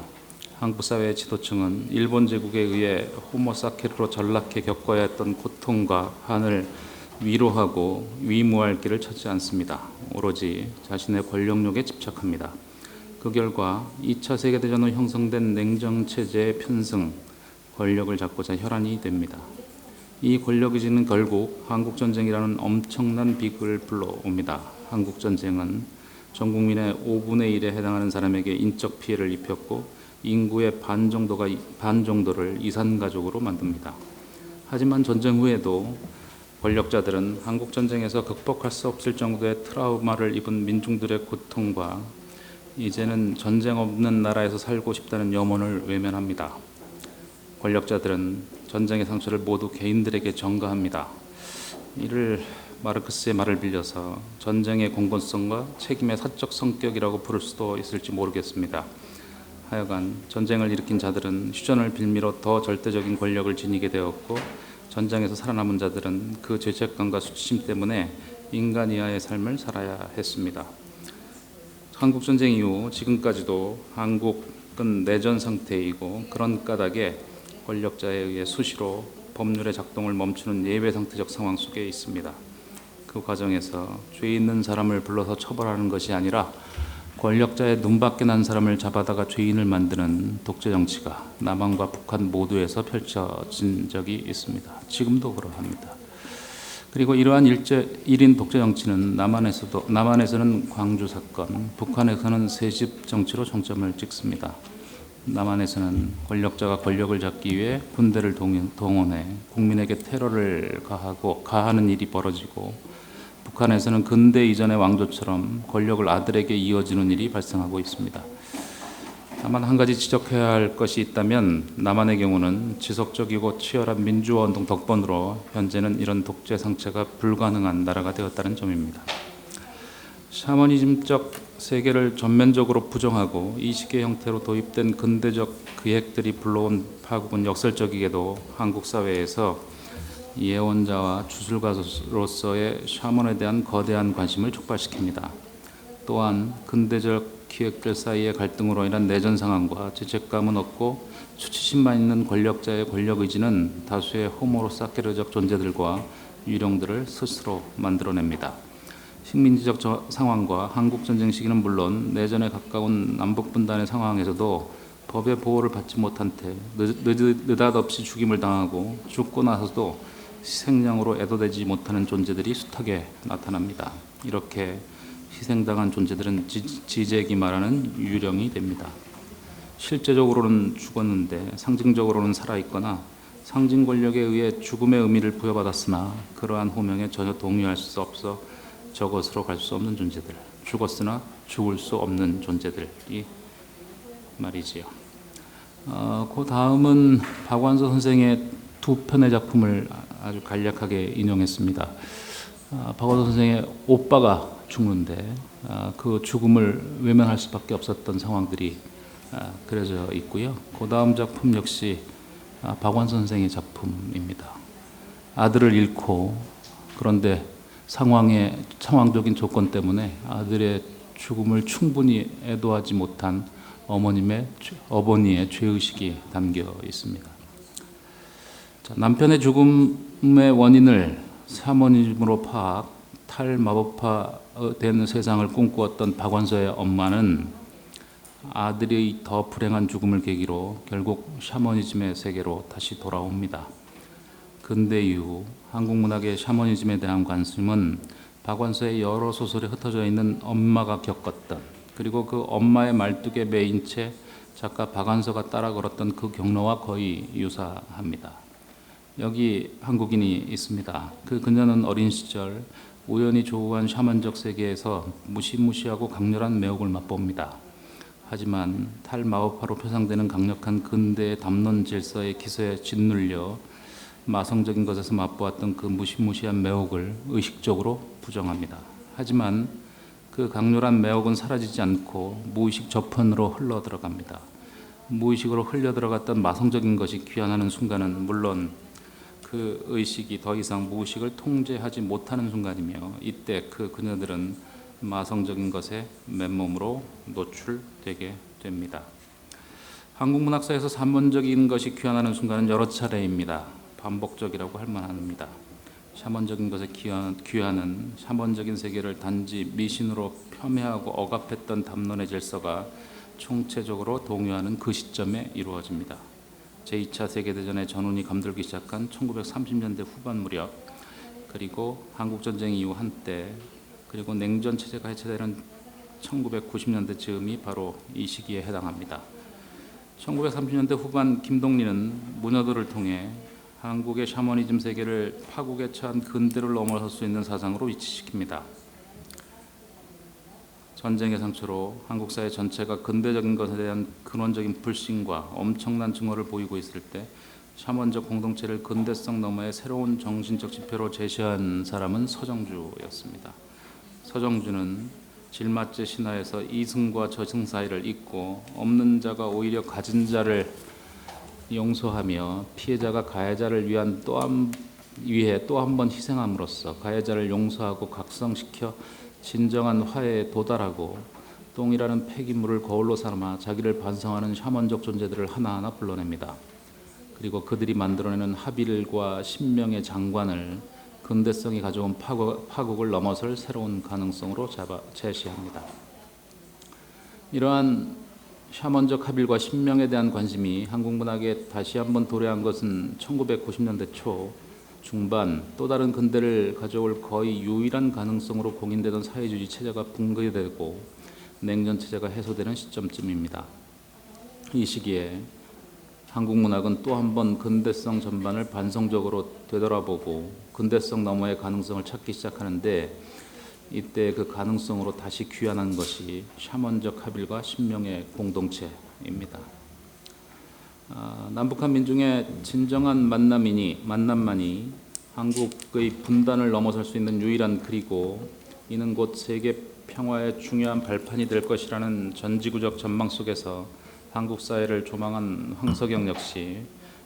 한국 사회의 지도층은 일본 제국에 의해 호모사케로 전락해 겪어야 했던 고통과 한을 위로하고 위무할 길을 찾지 않습니다. 오로지 자신의 권력욕에 집착합니다. 그 결과 2차 세계대전 후 형성된 냉정체제의 편승, 권력을 잡고자 혈안이 됩니다. 이 권력의지는 결국 한국전쟁이라는 엄청난 비극을 불러옵니다. 한국전쟁은 전 국민의 5분의 1에 해당하는 사람에게 인적 피해를 입혔고 인구의 반 정도를 이산가족으로 만듭니다. 하지만 전쟁 후에도 권력자들은 한국전쟁에서 극복할 수 없을 정도의 트라우마를 입은 민중들의 고통과 이제는 전쟁 없는 나라에서 살고 싶다는 염원을 외면합니다. 권력자들은 전쟁의 상처를 모두 개인들에게 전가합니다. 이를 마르크스의 말을 빌려서 전쟁의 공건성과 책임의 사적 성격이라고 부를 수도 있을지 모르겠습니다. 하여간 전쟁을 일으킨 자들은 휴전을 빌미로 더 절대적인 권력을 지니게 되었고 전장에서 살아남은 자들은 그 죄책감과 수치심 때문에 인간 이하의 삶을 살아야 했습니다. 한국전쟁 이후 지금까지도 한국은 내전 상태이고 그런 까닭에 권력자에 의해 수시로 법률의 작동을 멈추는 예외 상태적 상황 속에 있습니다. 그 과정에서 죄 있는 사람을 불러서 처벌하는 것이 아니라 권력자의 눈밖에 난 사람을 잡아다가 죄인을 만드는 독재 정치가 남한과 북한 모두에서 펼쳐진 적이 있습니다. 지금도 그러합니다. 그리고 이러한 1인 독재 정치는 남한에서는 광주 사건, 북한에서는 새집 정치로 정점을 찍습니다. 남한에서는 권력자가 권력을 잡기 위해 군대를 동원해 국민에게 테러를 가하는 일이 벌어지고 북한에서는 근대 이전의 왕조처럼 권력을 아들에게 이어지는 일이 발생하고 있습니다. 다만 한 가지 지적해야 할 것이 있다면 남한의 경우는 지속적이고 치열한 민주화 운동 덕분으로 현재는 이런 독재 상체가 불가능한 나라가 되었다는 점입니다. 샤머니즘적 세계를 전면적으로 부정하고 이 시기의 형태로 도입된 근대적 기획들이 불러온 파국은 역설적이게도 한국 사회에서 예언자와 주술가로서의 샤먼에 대한 거대한 관심을 촉발시킵니다. 또한 근대적 기획들 사이의 갈등으로 인한 내전 상황과 죄책감은 없고 수치심만 있는 권력자의 권력의지는 다수의 호모사케르적 존재들과 유령들을 스스로 만들어냅니다. 식민지적 상황과 한국전쟁 시기는 물론 내전에 가까운 남북분단의 상황에서도 법의 보호를 받지 못한 채 느닷없이 죽임을 당하고 죽고 나서도 희생양으로 애도되지 못하는 존재들이 숱하게 나타납니다. 이렇게 희생당한 존재들은 지제기 말하는 유령이 됩니다. 실제적으로는 죽었는데 상징적으로는 살아있거나 상징 권력에 의해 죽음의 의미를 부여받았으나 그러한 호명에 전혀 동의할 수 없어 저것으로 갈 수 없는 존재들, 죽었으나 죽을 수 없는 존재들이 말이지요. 그 다음은 박완서 선생의 두 편의 작품을 아주 간략하게 인용했습니다. 박완서 선생의 오빠가 죽는데 그 죽음을 외면할 수밖에 없었던 상황들이 그려져 있고요. 그 다음 작품 역시 박완서 선생의 작품입니다. 아들을 잃고 그런데 상황적인 조건 때문에 아들의 죽음을 충분히 애도하지 못한 어머니의 죄의식이 담겨 있습니다. 자, 남편의 죽음의 원인을 샤머니즘으로 파악, 탈마법화된 세상을 꿈꾸었던 박완서의 엄마는 아들의 더 불행한 죽음을 계기로 결국 샤머니즘의 세계로 다시 돌아옵니다. 근대 이후 한국 문학의 샤머니즘에 대한 관심은 박완서의 여러 소설에 흩어져 있는 엄마가 겪었던, 그리고 그 엄마의 말뚝에 매인 채 작가 박완서가 따라 걸었던 그 경로와 거의 유사합니다. 여기 한국인이 있습니다. 그녀는 어린 시절 우연히 조우한 샤먼적 세계에서 무시무시하고 강렬한 매혹을 맛봅니다. 하지만 탈마법화로 표상되는 강력한 근대의 담론 질서의 기세에 짓눌려 마성적인 것에서 맛보았던 그 무시무시한 매혹을 의식적으로 부정합니다. 하지만 그 강렬한 매혹은 사라지지 않고 무의식 저편으로 흘러들어갑니다. 무의식으로 흘려들어갔던 마성적인 것이 귀환하는 순간은 물론 그 의식이 더 이상 무의식을 통제하지 못하는 순간이며, 이때 그녀들은 마성적인 것에 맨몸으로 노출되게 됩니다. 한국 문학사에서 산문적인 것이 귀환하는 순간은 여러 차례입니다. 반복적이라고 할 만합니다. 샤먼적인 것에 귀환은 샤먼적인 세계를 단지 미신으로 폄훼하고 억압했던 담론의 질서가 총체적으로 동요하는 그 시점에 이루어집니다. 제2차 세계대전의 전운이 감돌기 시작한 1930년대 후반 무렵, 그리고 한국전쟁 이후 한때, 그리고 냉전 체제가 해체되는 1990년대 즈음이 바로 이 시기에 해당합니다. 1930년대 후반 김동리는 문여도를 통해 한국의 샤머니즘 세계를 파국에 처한 근대를 넘어설 수 있는 사상으로 위치시킵니다. 전쟁의 상처로 한국 사회 전체가 근대적인 것에 대한 근원적인 불신과 엄청난 증오를 보이고 있을 때 샤먼적 공동체를 근대성 너머의 새로운 정신적 지표로 제시한 사람은 서정주였습니다. 서정주는 질맞제 신화에서 이승과 저승 사이를 잇고 없는 자가 오히려 가진 자를 용서하며 피해자가 가해자를 위해 또 한 번 희생함으로써 가해자를 용서하고 각성시켜 진정한 화해에 도달하고 똥이라는 폐기물을 거울로 삼아 자기를 반성하는 샤먼적 존재들을 하나하나 불러냅니다. 그리고 그들이 만들어내는 합일과 신명의 장관을 근대성이 가져온 파국을 넘어설 새로운 가능성으로 제시합니다. 이러한 샤먼적 합일과 신명에 대한 관심이 한국 문학에 다시 한번 도래한 것은 1990년대 초 중반, 또 다른 근대를 가져올 거의 유일한 가능성으로 공인되던 사회주의 체제가 붕괴되고 냉전 체제가 해소되는 시점쯤입니다. 이 시기에 한국 문학은 또 한 번 근대성 전반을 반성적으로 되돌아보고 근대성 너머의 가능성을 찾기 시작하는데, 이때 그 가능성으로 다시 귀환한 것이 샤먼적 합일과 신명의 공동체입니다. 남북한 민중의 진정한 만남만이 한국의 분단을 넘어설 수 있는 유일한 길이고, 이는 곧 세계 평화의 중요한 발판이 될 것이라는 전지구적 전망 속에서 한국 사회를 조망한 황석영 역시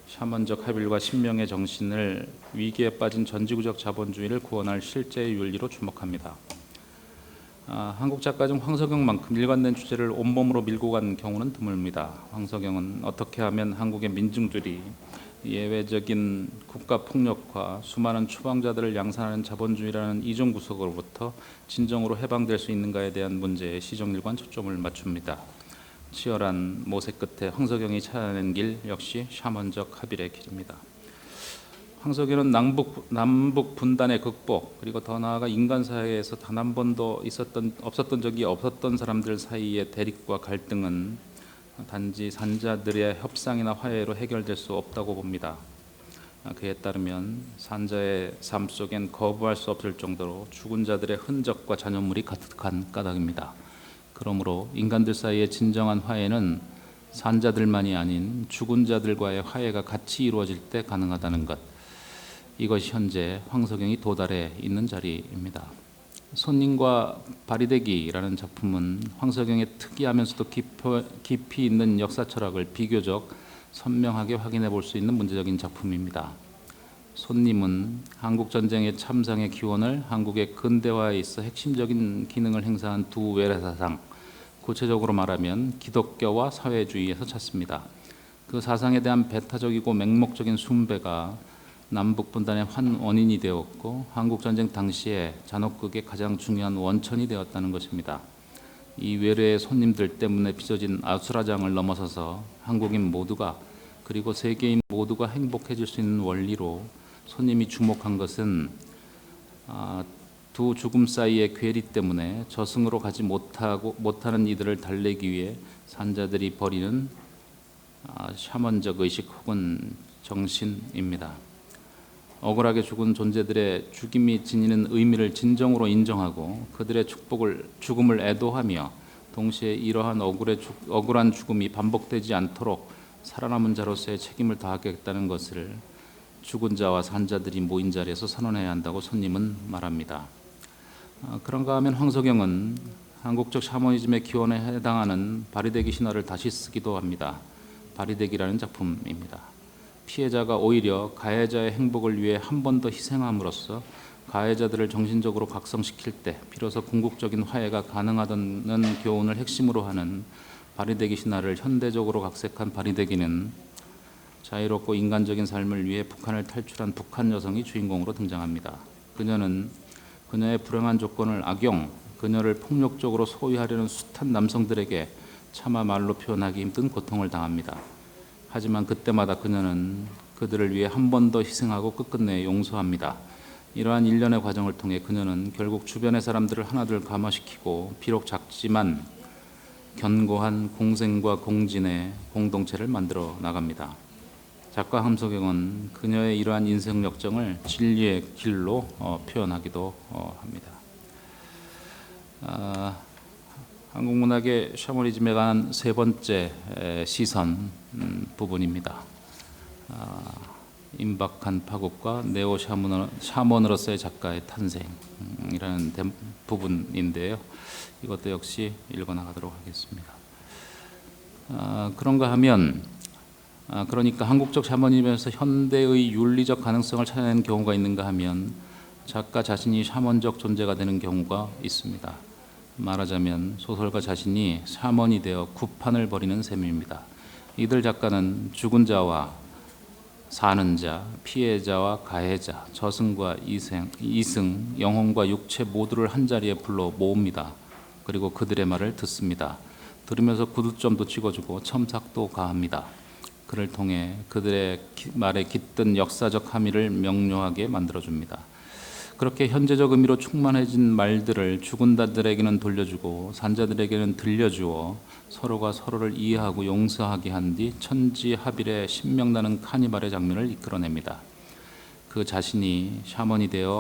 샤먼적 합일과 신명의 정신을 위기에 빠진 전지구적 자본주의를 구원할 실제의 윤리로 주목합니다. 한국 작가 중 황석영만큼 일관된 주제를 온몸으로 밀고 간 경우는 드뭅니다. 황석영은 어떻게 하면 한국의 민중들이 예외적인 국가폭력과 수많은 추방자들을 양산하는 자본주의라는 이종 구석으로부터 진정으로 해방될 수 있는가에 대한 문제에 시정일관 초점을 맞춥니다. 치열한 모색 끝에 황석영이 찾아낸 길 역시 샤먼적 합일의 길입니다. 황석영은 남북 분단의 극복, 그리고 더 나아가 인간 사회에서 단 한 번도 없었던 적이 없었던 사람들 사이의 대립과 갈등은 단지 산자들의 협상이나 화해로 해결될 수 없다고 봅니다. 그에 따르면 산자의 삶 속엔 거부할 수 없을 정도로 죽은 자들의 흔적과 잔여물이 가득한 까닭입니다. 그러므로 인간들 사이의 진정한 화해는 산자들만이 아닌 죽은 자들과의 화해가 같이 이루어질 때 가능하다는 것, 이것이 현재 황석영이 도달해 있는 자리입니다. 손님과 바리대기라는 작품은 황석영의 특이하면서도 깊이 있는 역사 철학을 비교적 선명하게 확인해 볼 수 있는 문제적인 작품입니다. 손님은 한국 전쟁의 참상의 기원을 한국의 근대화에 있어 핵심적인 기능을 행사한 두 외래사상, 구체적으로 말하면 기독교와 사회주의에서 찾습니다. 그 사상에 대한 배타적이고 맹목적인 숭배가 남북 분단의 한 원인이 되었고 한국 전쟁 당시에 잔혹극의 가장 중요한 원천이 되었다는 것입니다. 이 외래의 손님들 때문에 빚어진 아수라장을 넘어서서 한국인 모두가 그리고 세계인 모두가 행복해질 수 있는 원리로 손님이 주목한 것은 두 죽음 사이의 괴리 때문에 저승으로 가지 못하는 이들을 달래기 위해 산자들이 벌이는 샤먼적 의식 혹은 정신입니다. 억울하게 죽은 존재들의 죽임이 지니는 의미를 진정으로 인정하고 그들의 죽음을 애도하며 동시에 이러한 억울한 죽음이 반복되지 않도록 살아남은 자로서의 책임을 다하겠다는 것을 죽은 자와 산자들이 모인 자리에서 선언해야 한다고 손님은 말합니다. 그런가 하면 황석영은 한국적 샤머니즘의 기원에 해당하는 바리대기 신화를 다시 쓰기도 합니다. 바리대기라는 작품입니다. 피해자가 오히려 가해자의 행복을 위해 한 번 더 희생함으로써 가해자들을 정신적으로 각성시킬 때 비로소 궁극적인 화해가 가능하다는 교훈을 핵심으로 하는 바리대기 신화를 현대적으로 각색한 바리대기는 자유롭고 인간적인 삶을 위해 북한을 탈출한 북한 여성이 주인공으로 등장합니다. 그녀는 그녀의 불행한 조건을 악용, 그녀를 폭력적으로 소유하려는 숱한 남성들에게 차마 말로 표현하기 힘든 고통을 당합니다. 하지만 그때마다 그녀는 그들을 위해 한 번 더 희생하고 끝끝내 용서합니다. 이러한 일련의 과정을 통해 그녀는 결국 주변의 사람들을 하나둘 감화시키고 비록 작지만 견고한 공생과 공진의 공동체를 만들어 나갑니다. 작가 함석영은 그녀의 이러한 인생 역정을 진리의 길로 표현하기도 합니다. 한국 문학의 샤머니즘에 관한 세 번째 시선 부분입니다. 임박한 파국과 네오 샤먼으로서의 작가의 탄생이라는 부분인데요. 이것도 역시 읽어나가도록 하겠습니다. 그런가 하면 그러니까 한국적 샤머니즘에서 현대의 윤리적 가능성을 찾아내는 경우가 있는가 하면 작가 자신이 샤먼적 존재가 되는 경우가 있습니다. 말하자면 소설가 자신이 샤먼이 되어 구판을 벌이는 셈입니다. 이들 작가는 죽은 자와 사는 자, 피해자와 가해자, 저승과 이승, 영혼과 육체 모두를 한자리에 불러 모읍니다. 그리고 그들의 말을 듣습니다. 들으면서 구두점도 찍어주고 첨삭도 가합니다. 그를 통해 그들의 말에 깃든 역사적 함의를 명료하게 만들어줍니다. 그렇게 현재적 의미로 충만해진 말들을 죽은 자들에게는 돌려주고 산자들에게는 들려주어 서로가 서로를 이해하고 용서하게 한 뒤 천지합일의 신명나는 카니발의 장면을 이끌어냅니다. 그 자신이 샤먼이 된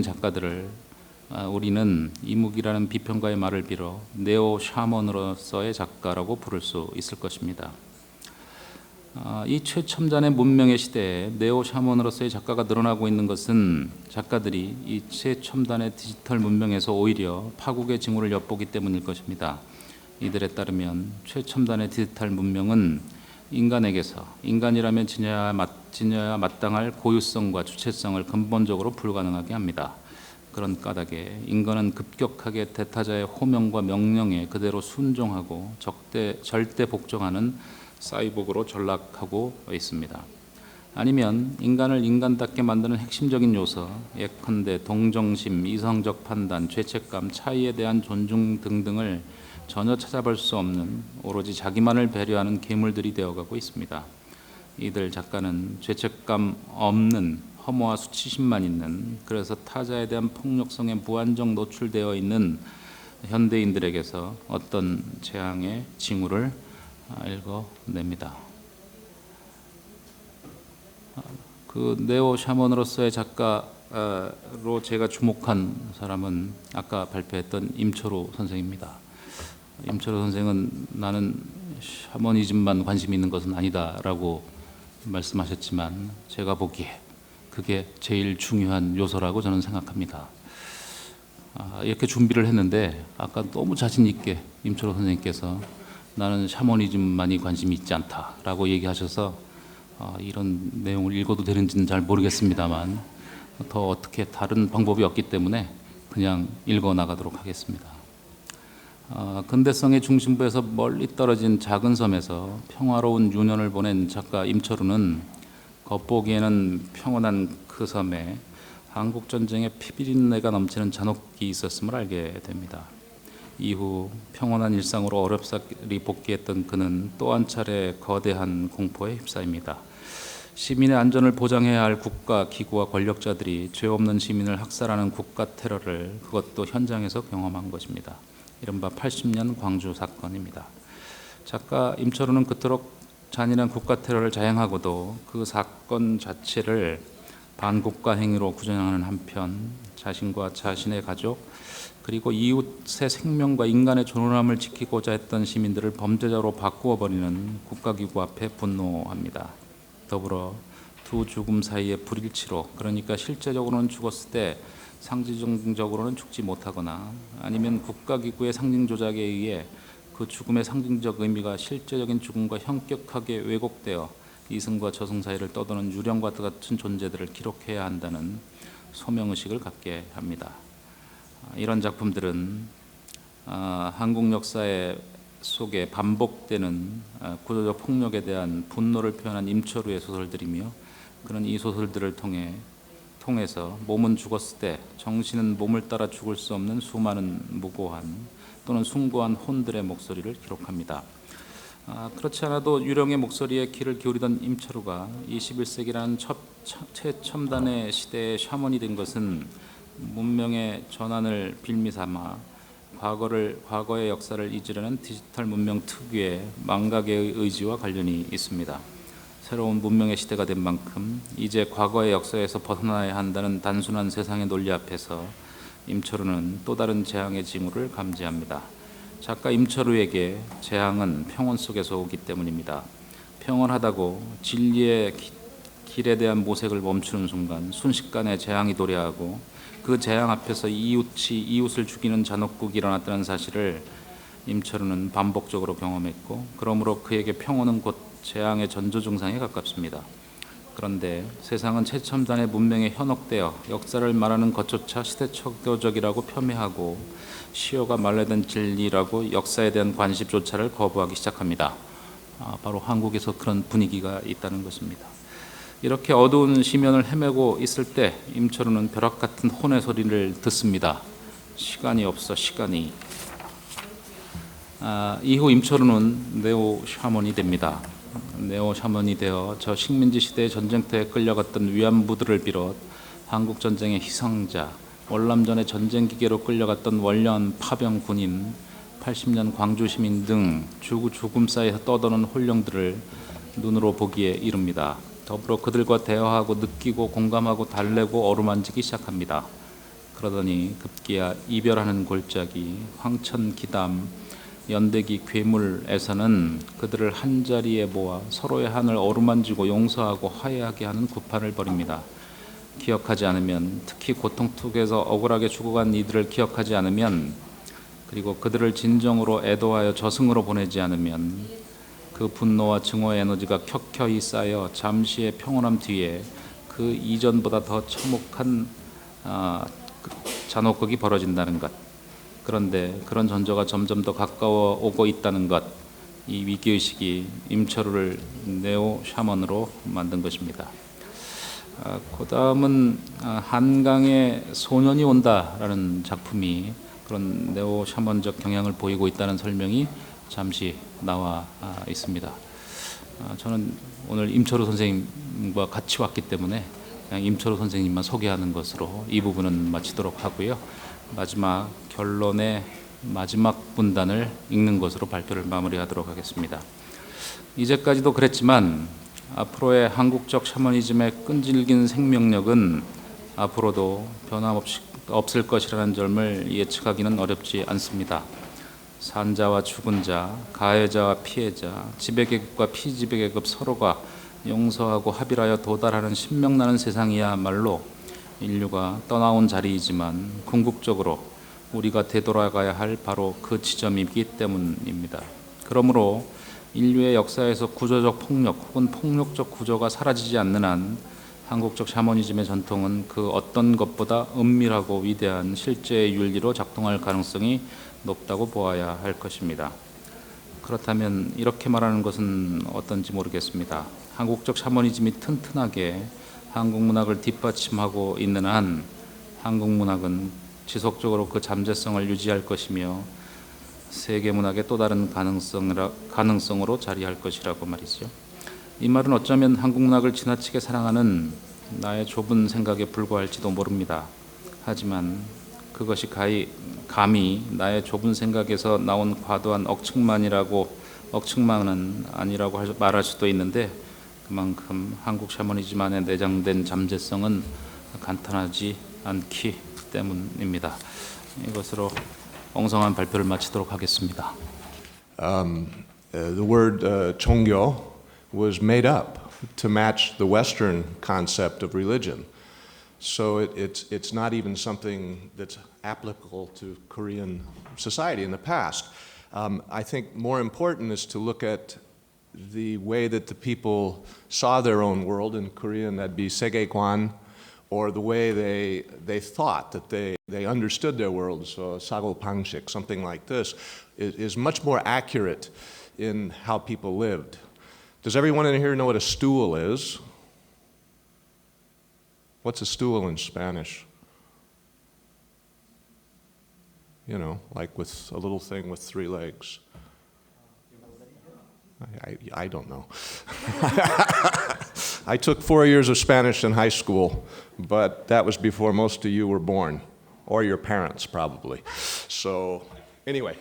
작가들을 우리는 이묵이라는 비평가의 말을 빌어 네오 샤먼으로서의 작가라고 부를 수 있을 것입니다. 이 최첨단의 문명의 시대에 네오 샤먼으로서의 작가가 늘어나고 있는 것은 작가들이 이 최첨단의 디지털 문명에서 오히려 파국의 징후를 엿보기 때문일 것입니다. 이들에 따르면 최첨단의 디지털 문명은 인간에게서 인간이라면 지녀야 마땅할 고유성과 주체성을 근본적으로 불가능하게 합니다. 그런 까닭에 인간은 급격하게 대타자의 호명과 명령에 그대로 순종하고 절대 복종하는 사이보그로 전락하고 있습니다. 아니면 인간을 인간답게 만드는 핵심적인 요소, 예컨대 동정심, 이성적 판단, 죄책감, 차이에 대한 존중 등등을 전혀 찾아볼 수 없는 오로지 자기만을 배려하는 괴물들이 되어가고 있습니다. 이들 작가는 죄책감 없는 허무와 수치심만 있는, 그래서 타자에 대한 폭력성에 무한정 노출되어 있는 현대인들에게서 어떤 재앙의 징후를 읽어냅니다. 그 네오 샤먼으로서의 작가로 제가 주목한 사람은 아까 발표했던 임철호 선생입니다. 임철호 선생은 나는 샤머니즘만 관심 있는 것은 아니다라고 말씀하셨지만 제가 보기에 그게 제일 중요한 요소라고 저는 생각합니다. 이렇게 준비를 했는데 아까 너무 자신 있게 임철호 선생님께서 나는 샤머니즘만이 관심이 있지 않다라고 얘기하셔서 이런 내용을 읽어도 되는지는 잘 모르겠습니다만 더 어떻게 다른 방법이 없기 때문에 그냥 읽어 나가도록 하겠습니다. 근대성의 중심부에서 멀리 떨어진 작은 섬에서 평화로운 유년을 보낸 작가 임철우는 겉보기에는 평온한 그 섬에 한국전쟁의 피비린내가 넘치는 잔혹이 있었음을 알게 됩니다. 이후 평온한 일상으로 어렵사리 복귀했던 그는 또 한 차례 거대한 공포에 휩싸입니다. 시민의 안전을 보장해야 할 국가, 기구와 권력자들이 죄 없는 시민을 학살하는 국가 테러를 그것도 현장에서 경험한 것입니다. 이른바 80년 광주 사건입니다. 작가 임철우는 그토록 잔인한 국가 테러를 자행하고도 그 사건 자체를 반국가 행위로 규정하는 한편 자신과 자신의 가족 그리고 이웃의 생명과 인간의 존엄함을 지키고자 했던 시민들을 범죄자로 바꾸어 버리는 국가기구 앞에 분노합니다. 더불어 두 죽음 사이의 불일치로, 그러니까 실제적으로는 죽었을 때 상징적으로는 죽지 못하거나 아니면 국가기구의 상징 조작에 의해 그 죽음의 상징적 의미가 실제적인 죽음과 현격하게 왜곡되어 이승과 저승 사이를 떠도는 유령과 같은 존재들을 기록해야 한다는 소명의식을 갖게 합니다. 이런 작품들은 한국 역사의 속에 반복되는 구조적 폭력에 대한 분노를 표현한 임철우의 소설들이며, 그런 이 소설들을 통해서 몸은 죽었을 때 정신은 몸을 따라 죽을 수 없는 수많은 무고한 또는 숭고한 혼들의 목소리를 기록합니다. 그렇지 않아도 유령의 목소리에 귀를 기울이던 임철우가 21세기라는 최첨단의 시대의 샤먼이 된 것은 문명의 전환을 빌미삼아 과거의 역사를 잊으려는 디지털 문명 특유의 망각의 의지와 관련이 있습니다. 새로운 문명의 시대가 된 만큼 이제 과거의 역사에서 벗어나야 한다는 단순한 세상의 논리 앞에서 임철우는 또 다른 재앙의 징후를 감지합니다. 작가 임철우에게 재앙은 평온 속에서 오기 때문입니다. 평온하다고 진리의 길에 대한 모색을 멈추는 순간 순식간에 재앙이 도래하고 그 재앙 앞에서 이웃이 이웃을 죽이는 잔혹극이 일어났다는 사실을 임철우는 반복적으로 경험했고, 그러므로 그에게 평온은 곧 재앙의 전조증상에 가깝습니다. 그런데 세상은 최첨단의 문명에 현혹되어 역사를 말하는 것조차 시대착오적이라고 폄훼하고 시효가 말려든 진리라고 역사에 대한 관심조차를 거부하기 시작합니다. 바로 한국에서 그런 분위기가 있다는 것입니다. 이렇게 어두운 시면을 헤매고 있을 때 임철우는 벼락 같은 혼의 소리를 듣습니다. 시간이 없어, 시간이. 이후 임철우는 네오 샤먼이 됩니다. 네오 샤먼이 되어 저 식민지 시대의 전쟁터에 끌려갔던 위안부들을 비롯 한국 전쟁의 희생자, 월남전의 전쟁 기계로 끌려갔던 원련 파병 군인, 80년 광주 시민 등 죽음 사이에서 떠도는 혼령들을 눈으로 보기에 이릅니다. 더불어 그들과 대화하고 느끼고 공감하고 달래고 어루만지기 시작합니다. 그러더니 급기야 이별하는 골짜기, 황천 기담, 연대기 괴물에서는 그들을 한자리에 모아 서로의 한을 어루만지고 용서하고 화해하게 하는 구판을 벌입니다. 기억하지 않으면, 특히 고통투에서 억울하게 죽어간 이들을 기억하지 않으면, 그리고 그들을 진정으로 애도하여 저승으로 보내지 않으면 그 분노와 증오의 에너지가 켜켜이 쌓여 잠시의 평온함 뒤에 그 이전보다 더 참혹한 잔혹극이 벌어진다는 것. 그런데 그런 전조가 점점 더 가까워 오고 있다는 것, 이 위기의식이 임철우를 네오 샤먼으로 만든 것입니다. 그 다음은 한강에 소년이 온다라는 작품이 그런 네오 샤먼적 경향을 보이고 있다는 설명이 잠시 나와 있습니다. 저는 오늘 임철우 선생님과 같이 왔기 때문에 그냥 임철우 선생님만 소개하는 것으로 이 부분은 마치도록 하고요. 마지막 결론의 마지막 분단을 읽는 것으로 발표를 마무리하도록 하겠습니다. 이제까지도 그랬지만 앞으로의 한국적 샤머니즘의 끈질긴 생명력은 앞으로도 변함없이 없을 것이라는 점을 예측하기는 어렵지 않습니다. 산자와 죽은 자, 가해자와 피해자, 지배계급과 피지배계급 서로가 용서하고 합일하여 도달하는 신명나는 세상이야말로 인류가 떠나온 자리이지만 궁극적으로 우리가 되돌아가야 할 바로 그 지점이기 때문입니다. 그러므로 인류의 역사에서 구조적 폭력 혹은 폭력적 구조가 사라지지 않는 한 한국적 샤머니즘의 전통은 그 어떤 것보다 은밀하고 위대한 실제의 윤리로 작동할 가능성이 높다고 보아야 할 것입니다. 그렇다면 이렇게 말하는 것은 어떤지 모르겠습니다. 한국적 샤머니즘이 튼튼하게 한국 문학을 뒷받침하고 있는 한 한국 문학은 지속적으로 그 잠재성을 유지할 것이며 세계 문학의 또 다른 가능성으로 자리할 것이라고 말이죠. 이 말은 어쩌면 한국 문학을 지나치게 사랑하는 나의 좁은 생각에 불과할지도 모릅니다. 하지만 그것이 감히 나의 좁은 생각에서 나온 과도한 억측만은 아니라고 말할 수도 있는데 그만큼 한국 샤머니즘 안에 내장된 잠재성은 간단하지 않기 때문입니다. 이것으로 엉성한 발표를 마치도록 하겠습니다. The word 종교 was made up to match the Western concept of religion. So it's not even something that's applicable to Korean society in the past. I think more important is to look at the way that the people saw their own world. In Korean, that'd be 세계관, or the way they thought, that they understood their world. So 사고방식, something like this, is much more accurate in how people lived. Does everyone in here know what a stool is? What's a stool in Spanish? You know, like with a little thing with 3 legs. I don't know. I took 4 years of Spanish in high school, but that was before most of you were born, or your parents probably. So anyway,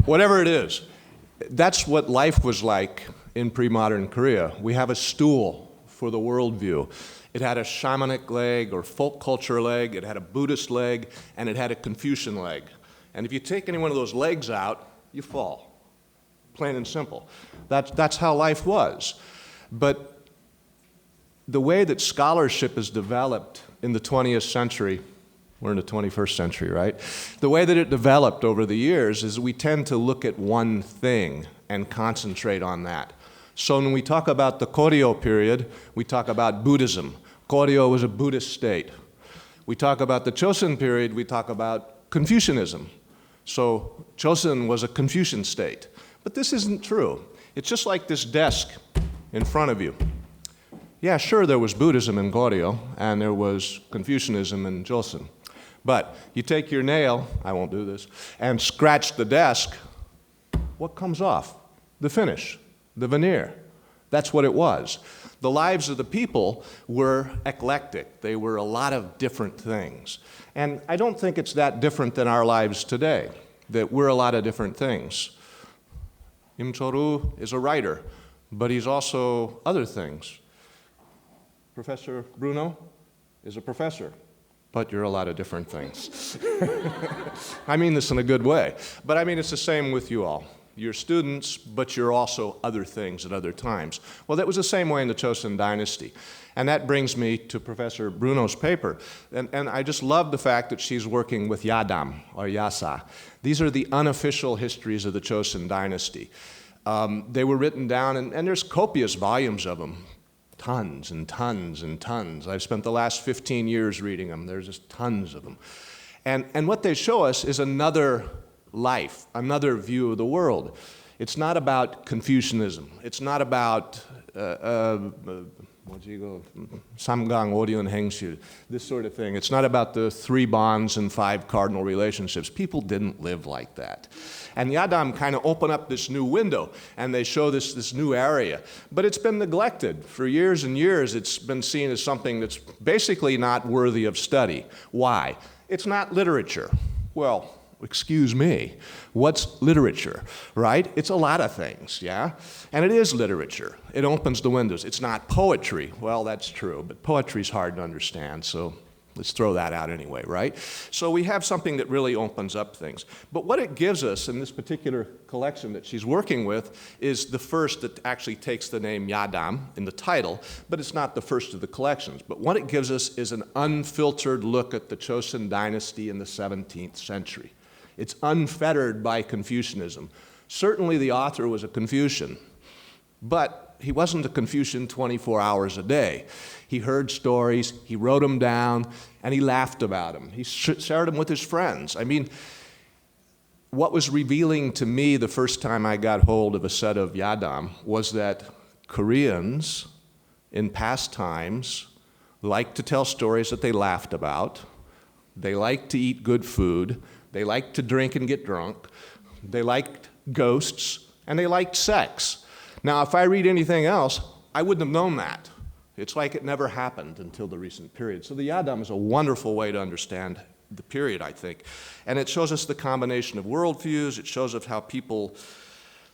whatever it is, that's what life was like in pre-modern Korea. We have a stool for the worldview. It had a shamanic leg or folk culture leg, it had a Buddhist leg, and it had a Confucian leg. And if you take any one of those legs out, you fall. Plain and simple. That's how life was. But the way that scholarship has developed in the 20th century, we're in the 21st century, right? The way that it developed over the years is we tend to look at one thing and concentrate on that. So when we talk about the Koryo period, we talk about Buddhism. Koryo was a Buddhist state. We talk about the Chosun period, we talk about Confucianism. So Chosun was a Confucian state. But this isn't true. It's just like this desk in front of you. Yeah, sure, there was Buddhism in Goryeo, and there was Confucianism in Joseon. But you take your nail, I won't do this, and scratch the desk, what comes off? The finish, the veneer. That's what it was. The lives of the people were eclectic. They were a lot of different things. And I don't think it's that different than our lives today, that we're a lot of different things. Im Choru is a writer, but he's also other things. Professor Bruno is a professor, but you're a lot of different things. I mean this in a good way, but I mean it's the same with you all. You're students, but you're also other things at other times. Well, that was the same way in the Chosun dynasty. And that brings me to Professor Bruno's paper. And I just love the fact that she's working with Yadam, or Yasa. These are the unofficial histories of the Chosun dynasty. They were written down, and there's copious volumes of them. Tons and tons and tons. I've spent the last 15 years reading them. There's just tons of them. And what they show us is another life, another view of the world. It's not about Confucianism. It's not about Samgang, Oryun, Hengshu, this sort of thing. It's not about the 3 bonds and 5 cardinal relationships. People didn't live like that. And Yadam kind of open up this new window, and they show this new area. But it's been neglected. For years and years, it's been seen as something that's basically not worthy of study. Why? It's not literature. Well, excuse me, what's literature, right? It's a lot of things, yeah? And it is literature. It opens the windows. It's not poetry. Well, that's true, but poetry's hard to understand, so let's throw that out anyway, right? So we have something that really opens up things. But what it gives us in this particular collection that she's working with is the first that actually takes the name Yadam in the title, but it's not the first of the collections. But what it gives us is an unfiltered look at the Chosun dynasty in the 17th century. It's unfettered by Confucianism. Certainly the author was a Confucian, but he wasn't a Confucian 24 hours a day. He heard stories, he wrote them down, and he laughed about them. He shared them with his friends. I mean, what was revealing to me the first time I got hold of a set of Yadam was that Koreans in past times liked to tell stories that they laughed about. They liked to eat good food. They liked to drink and get drunk. They liked ghosts, and they liked sex. Now, if I read anything else, I wouldn't have known that. It's like it never happened until the recent period. So the Yadam is a wonderful way to understand the period, I think. And it shows us the combination of worldviews. It shows us how people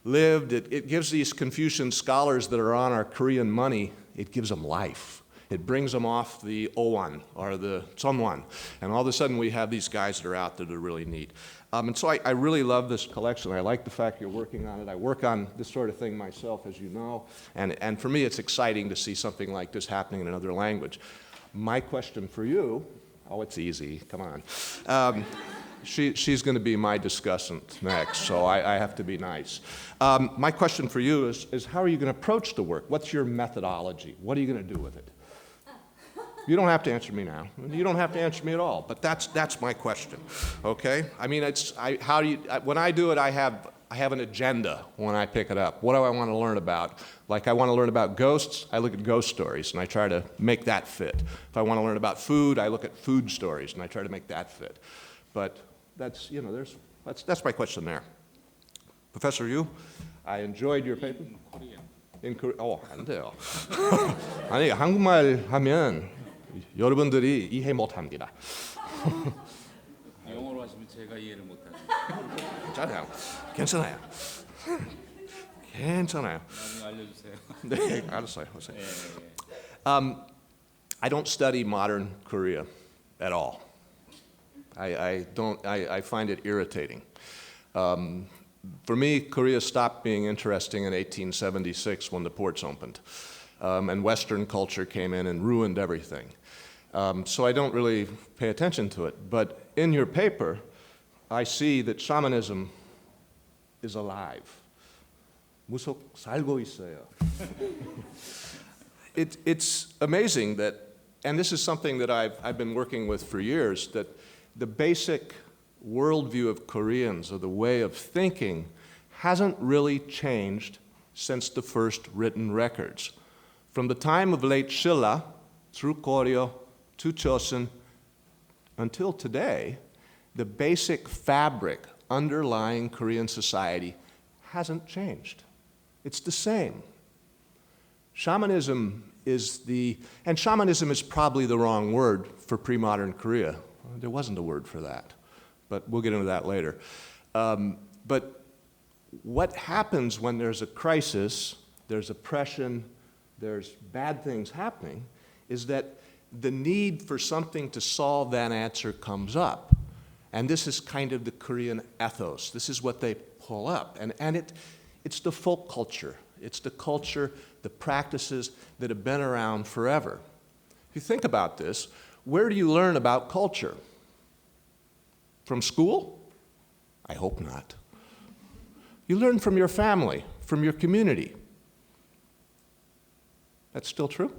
lived. It gives these Confucian scholars that are on our Korean money, it gives them life. It brings them off the Owan or the Sonwan. And all of a sudden we have these guys that are out there that are really neat. And so I really love this collection. I like the fact you're working on it. I work on this sort of thing myself, as you know. And for me, it's exciting to see something like this happening in another language. My question for you, oh, it's easy, come on. She's going to be my discussant next, so I have to be nice. My question for you is how are you going to approach the work? What's your methodology? What are you going to do with it? You don't have to answer me now. You don't have to answer me at all, but that's my question, okay? I mean, when I do it, I have an agenda when I pick it up. What do I want to learn about? Like I want to learn about ghosts, I look at ghost stories and I try to make that fit. If I want to learn about food, I look at food stories and I try to make that fit. But that's my question there. Professor Yu, I enjoyed your paper. In Korean. 안 돼요. 아니, 한국말 하면 여러분들이 이해 못합니다. 영어로 하시면 제가 이해를 못하죠. 괜찮아요. 괜찮아요. 나중에 알려주세요. 네, 알았어요. I don't study modern Korea at all. I find it irritating. For me, Korea stopped being interesting in 1876 when the ports opened, and Western culture came in and ruined everything. So I don't really pay attention to it. But in your paper, I see that shamanism is alive. 무속 살고 있어요. It's amazing that, and this is something that I've been working with for years, that the basic worldview of Koreans, or the way of thinking, hasn't really changed since the first written records. From the time of late Silla, through Koryo, to Chosun, until today, the basic fabric underlying Korean society hasn't changed. It's the same. Shamanism and shamanism is probably the wrong word for pre-modern Korea. There wasn't a word for that, but we'll get into that later. But what happens when there's a crisis, there's oppression, there's bad things happening, is that the need for something to solve that answer comes up. And this is kind of the Korean ethos. This is what they pull up. And it's the folk culture. It's the culture, the practices that have been around forever. If you think about this, where do you learn about culture? From school? I hope not. You learn from your family, from your community. That's still true?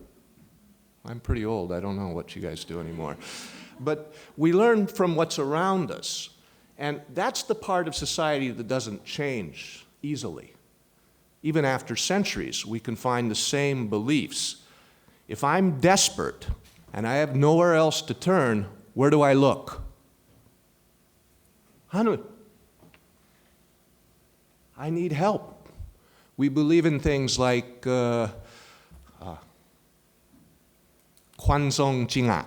I'm pretty old. I don't know what you guys do anymore. But we learn from what's around us. And that's the part of society that doesn't change easily. Even after centuries, we can find the same beliefs. If I'm desperate and I have nowhere else to turn, where do I look? I need help. We believe in things like Kwanzong Jingak,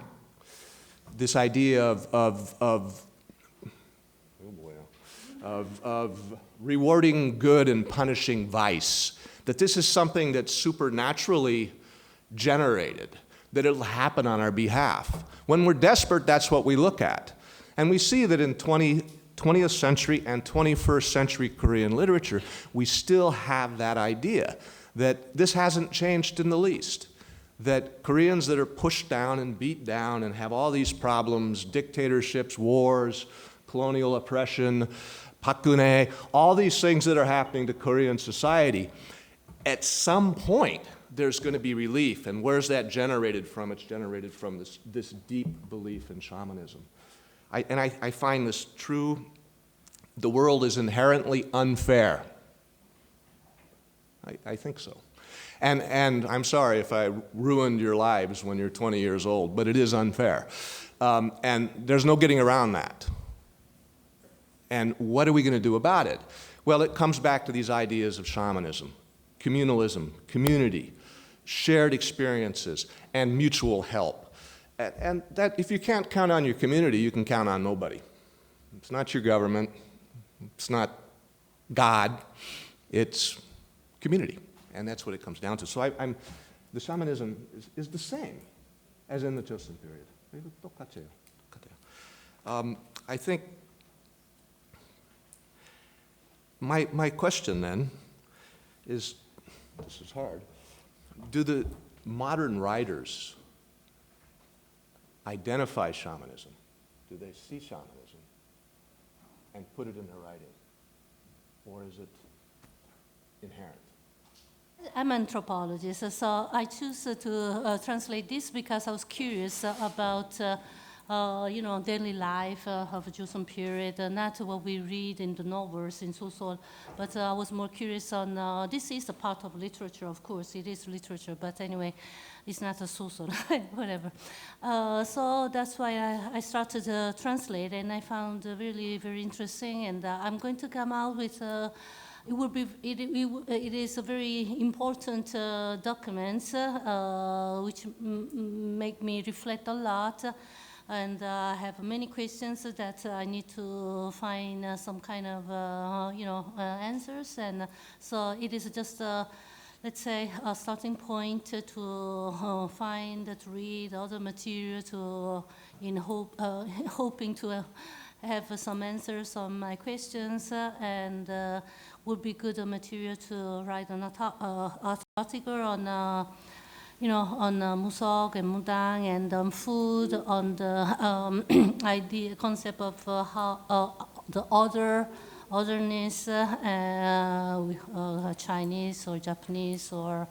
this idea of rewarding good and punishing vice, that this is something that's supernaturally generated, that it'll happen on our behalf. When we're desperate, that's what we look at. And we see that in 20th century and 21st century Korean literature, we still have that idea, that this hasn't changed in the least. That Koreans that are pushed down and beat down and have all these problems, dictatorships, wars, colonial oppression, Park Geun-hye, all these things that are happening to Korean society, at some point, there's going to be relief. And where's that generated from? It's generated from this deep belief in shamanism. I find this true. The world is inherently unfair. I think so. And I'm sorry if I ruined your lives when you're 20 years old, but it is unfair. And there's no getting around that. And what are we going to do about it? Well, it comes back to these ideas of shamanism, communalism, community, shared experiences, and mutual help. And that, if you can't count on your community, you can count on nobody. It's not your government. It's not God. It's community. And that's what it comes down to. So the shamanism is the same as in the Joseon period. I think my question then is, this is hard, do the modern writers identify shamanism? Do they see shamanism and put it in their writing? Or is it inherent? I'm an anthropologist, so I choose to translate this because I was curious about daily life of Joseon period, not what we read in the novels in Sosol, but I was more curious on, this is a part of literature, of course, it is literature, but anyway, it's not a Sosol, whatever. So that's why I started to translate, and I found really very interesting, and I'm going to come out with it is a very important document which make me reflect a lot, and I have many questions that I need to find some kind of answers, and so it is just let's say a starting point to find, to read other material hoping to have some answers on my questions, and would be good material to write an article on, on Musok and Mudang, and on food, on the concept of how the otherness, Chinese or Japanese or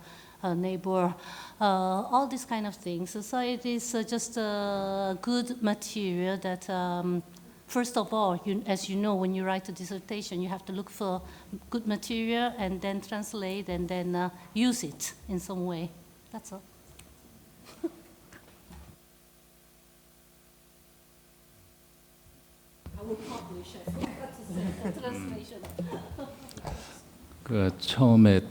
neighbor, all these kind of things. So it is just a good material that. First of all, as you know, when you write a dissertation, you have to look for good material and then translate and then use it in some way. That's all. I will publish, I forgot to say, the translation. 그 처음에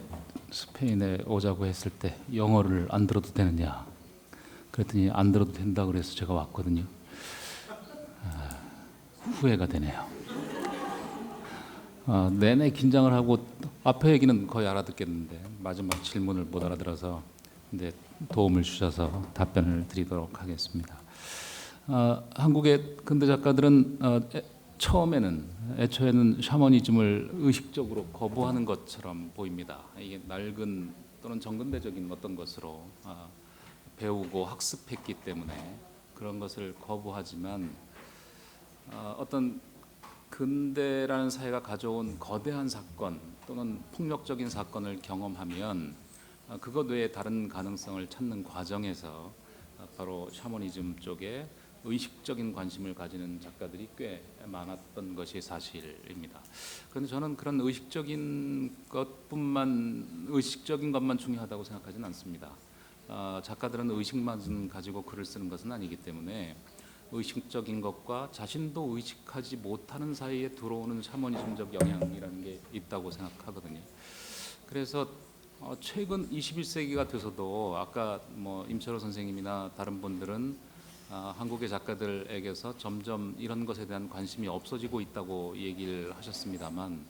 스페인에 오자고 했을 때 영어를 안 들어도 되느냐? 그랬더니 안 들어도 된다 그래서 제가 왔거든요. 후회가 되네요. 내내 긴장을 하고 앞에 얘기는 거의 알아듣겠는데 마지막 질문을 못 알아들어서 근데 도움을 주셔서 답변을 드리도록 하겠습니다. 한국의 근대 작가들은 처음에는 애초에는 샤머니즘을 의식적으로 거부하는 것처럼 보입니다. 이게 낡은 또는 정근대적인 어떤 것으로 배우고 학습했기 때문에 그런 것을 거부하지만 어떤 근대라는 사회가 가져온 거대한 사건 또는 폭력적인 사건을 경험하면 그것 외에 다른 가능성을 찾는 과정에서 바로 샤머니즘 쪽에 의식적인 관심을 가지는 작가들이 꽤 많았던 것이 사실입니다. 그런데 저는 그런 의식적인 것만 중요하다고 생각하지는 않습니다. 작가들은 의식만 가지고 글을 쓰는 것은 아니기 때문에 의식적인 것과 자신도 의식하지 못하는 사이에 들어오는 샤머니즘적 영향이라는 게 있다고 생각하거든요. 그래서 최근 21세기가 돼서도 아까 임철호 선생님이나 다른 분들은 한국의 작가들에게서 점점 이런 것에 대한 관심이 없어지고 있다고 얘기를 하셨습니다만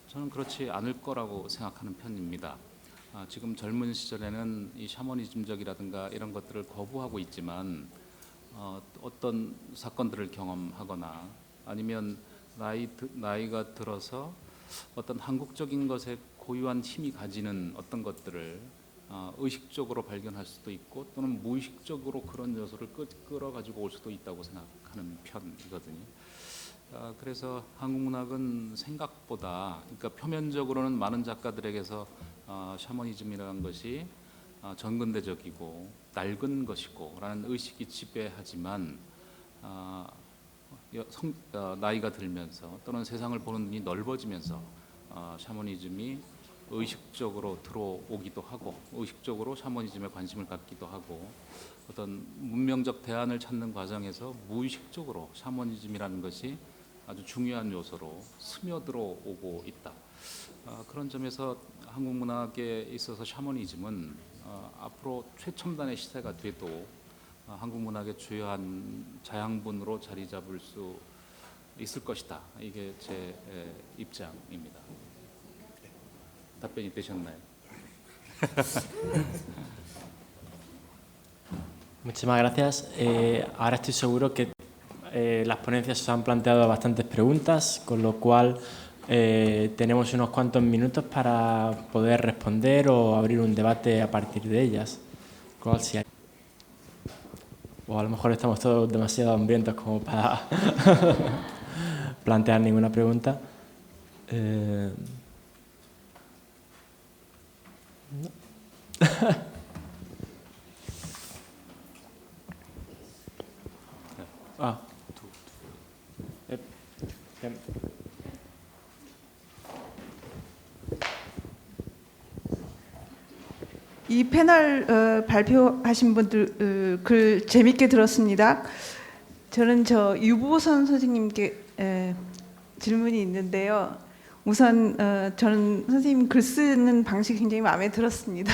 저는 그렇지 않을 거라고 생각하는 편입니다. 지금 젊은 시절에는 이 샤머니즘적이라든가 이런 것들을 거부하고 있지만 어떤 사건들을 경험하거나 아니면 나이가 들어서 어떤 한국적인 것에 고유한 힘이 가지는 어떤 것들을 의식적으로 발견할 수도 있고 또는 무의식적으로 그런 요소를 끌어가지고 올 수도 있다고 생각하는 편이거든요. 그래서 한국 문학은 생각보다, 그러니까 표면적으로는 많은 작가들에게서 샤머니즘이라는 것이 전근대적이고 낡은 것이고라는 의식이 지배하지만 나이가 들면서 또는 세상을 보는 눈이 넓어지면서 샤머니즘이 의식적으로 들어오기도 하고 의식적으로 샤머니즘에 관심을 갖기도 하고 어떤 문명적 대안을 찾는 과정에서 무의식적으로 샤머니즘이라는 것이 아주 중요한 요소로 스며들어 오고 있다. 그런 점에서 한국 문학에 있어서 샤머니즘은 앞으로 최첨단의 시대가 돼도 한국 문학의 주요한 자양분으로 자리 잡을 수 있을 것이다. 이게 제 입장입니다. 답변이 되셨나요? Muchísimas gracias. Ahora estoy seguro que las ponencias os han planteado bastantes preguntas, con lo cual tenemos unos cuantos minutos para poder responder o abrir un debate a partir de ellas. O a lo mejor estamos todos demasiado hambrientos como para plantear ninguna pregunta. No. 이 패널 발표하신 분들 글 재밌게 들었습니다. 저는 유보선 선생님께 질문이 있는데요. 우선 저는 선생님 글 쓰는 방식이 굉장히 마음에 들었습니다.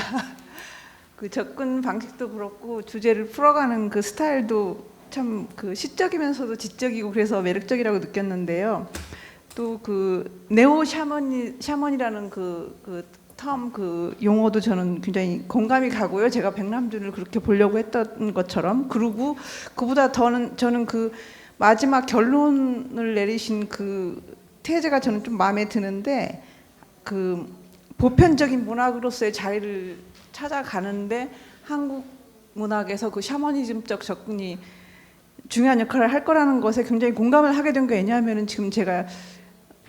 그 접근 방식도 그렇고 주제를 풀어가는 그 스타일도 참 그 시적이면서도 지적이고 그래서 매력적이라고 느꼈는데요. 또 그 네오 샤먼이라는 그 텀 그 용어도 저는 굉장히 공감이 가고요. 제가 백남준을 그렇게 보려고 했던 것처럼. 그리고 그보다 저는 그 마지막 결론을 내리신 그 테제가 저는 좀 마음에 드는데 그 보편적인 문학으로서의 자리를 찾아가는데 한국 문학에서 그 샤머니즘적 접근이 중요한 역할을 할 거라는 것에 굉장히 공감을 하게 된 게 왜냐하면은 지금 제가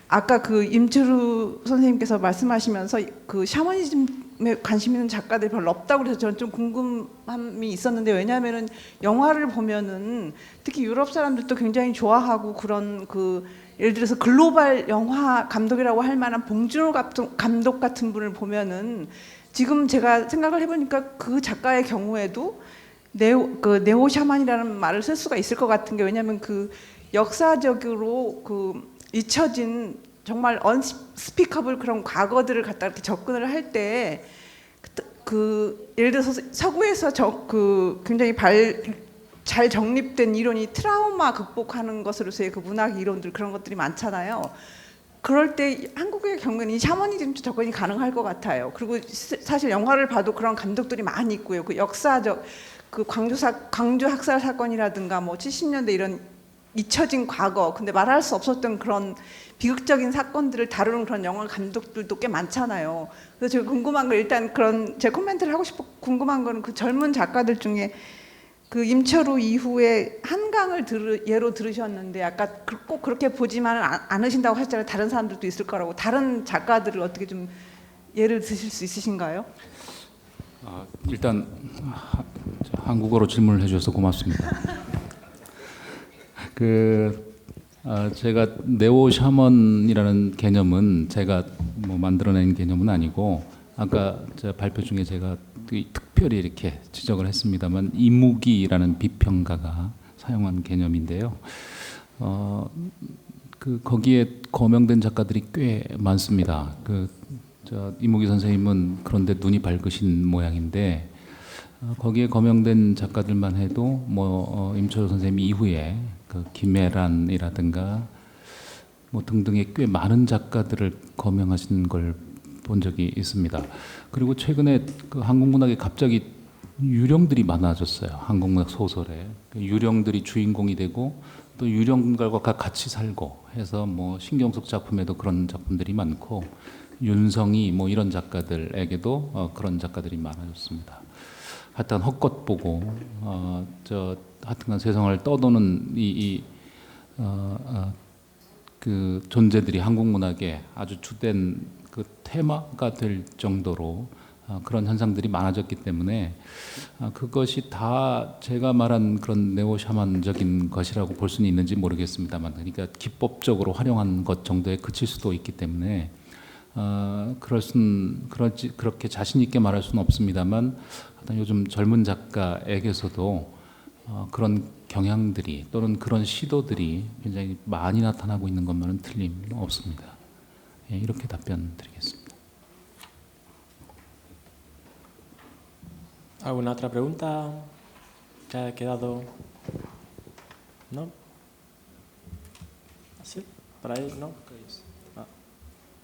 아까 그 임철우 선생님께서 말씀하시면서 그 샤머니즘에 관심 있는 작가들이 별로 없다고 그래서 저는 좀 궁금함이 있었는데 왜냐하면은 영화를 보면은 특히 유럽 사람들도 굉장히 좋아하고 그런 그 예를 들어서 글로벌 영화 감독이라고 할 만한 봉준호 감독 같은 분을 보면은 지금 제가 생각을 해보니까 그 작가의 경우에도 네오 샤만이라는 말을 쓸 수가 있을 것 같은 게 왜냐하면 그 역사적으로 그 잊혀진 정말 언스피커블 그런 과거들을 갖다 이렇게 접근을 할 때 그 예를 들어서 서구에서 그 굉장히 잘 정립된 이론이 트라우마 극복하는 것으로서의 그 문학 이론들 그런 것들이 많잖아요. 그럴 때 한국의 경우에는 이 샤머니즘 접근이 가능할 것 같아요. 그리고 사실 영화를 봐도 그런 감독들이 많이 있고요. 그 역사적 그 광주 학살 사건이라든가 뭐 70년대 이런 잊혀진 과거, 근데 말할 수 없었던 그런 비극적인 사건들을 다루는 그런 영화 감독들도 꽤 많잖아요. 그래서 제가 궁금한 거 일단 그런 제 코멘트를 하고 싶고 궁금한 거는 그 젊은 작가들 중에 그 임철우 이후에 한강을 예로 들으셨는데 아까 꼭 그렇게 보지만은 않으신다고 하셨잖아요. 다른 사람들도 있을 거라고. 다른 작가들을 어떻게 좀 예를 드실 수 있으신가요? 일단 한국어로 질문을 해주셔서 고맙습니다. 제가 네오 샤먼이라는 개념은 제가 뭐 만들어낸 개념은 아니고 아까 제 발표 중에 제가 특별히 이렇게 지적을 했습니다만 이무기라는 비평가가 사용한 개념인데요. 거기에 거명된 작가들이 꽤 많습니다. 이무기 선생님은 그런데 눈이 밝으신 모양인데 거기에 거명된 작가들만 해도 임철우 선생님 이후에 그 김애란이라든가 뭐 등등의 꽤 많은 작가들을 거명하신 걸 본 적이 있습니다. 그리고 최근에 그 한국 문학에 갑자기 유령들이 많아졌어요. 한국 문학 소설에 유령들이 주인공이 되고 또 유령들과 같이 살고 해서 뭐 신경숙 작품에도 그런 작품들이 많고 윤성이 뭐 이런 작가들에게도 그런 작가들이 많아졌습니다. 하여튼 헛것 보고 하여튼간 세상을 떠도는 그 존재들이 한국 문학의 아주 주된 그 테마가 될 정도로 그런 현상들이 많아졌기 때문에 그것이 다 제가 말한 그런 네오 샤만적인 것이라고 볼 수는 있는지 모르겠습니다만, 그러니까 기법적으로 활용한 것 정도에 그칠 수도 있기 때문에 그렇게 자신 있게 말할 수는 없습니다만, 요즘 젊은 작가에게서도 그런 경향들이 또는 그런 시도들이 굉장히 많이 나타나고 있는 것만은 틀림없습니다. 예, 이렇게 답변드리겠습니다. ¿Alguna otra pregunta que haya quedado? ¿No? ¿Sí? ¿Por ahí? ¿No? Ah,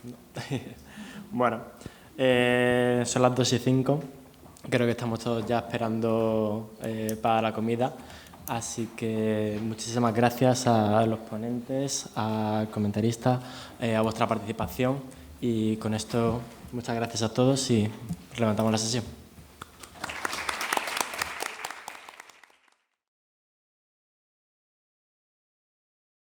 no. Bueno, son las 2:05. Creo que estamos todos ya esperando para la comida. Así que muchísimas gracias a los ponentes, al comentarista, a vuestra participación. Y con esto, muchas gracias a todos y levantamos la sesión.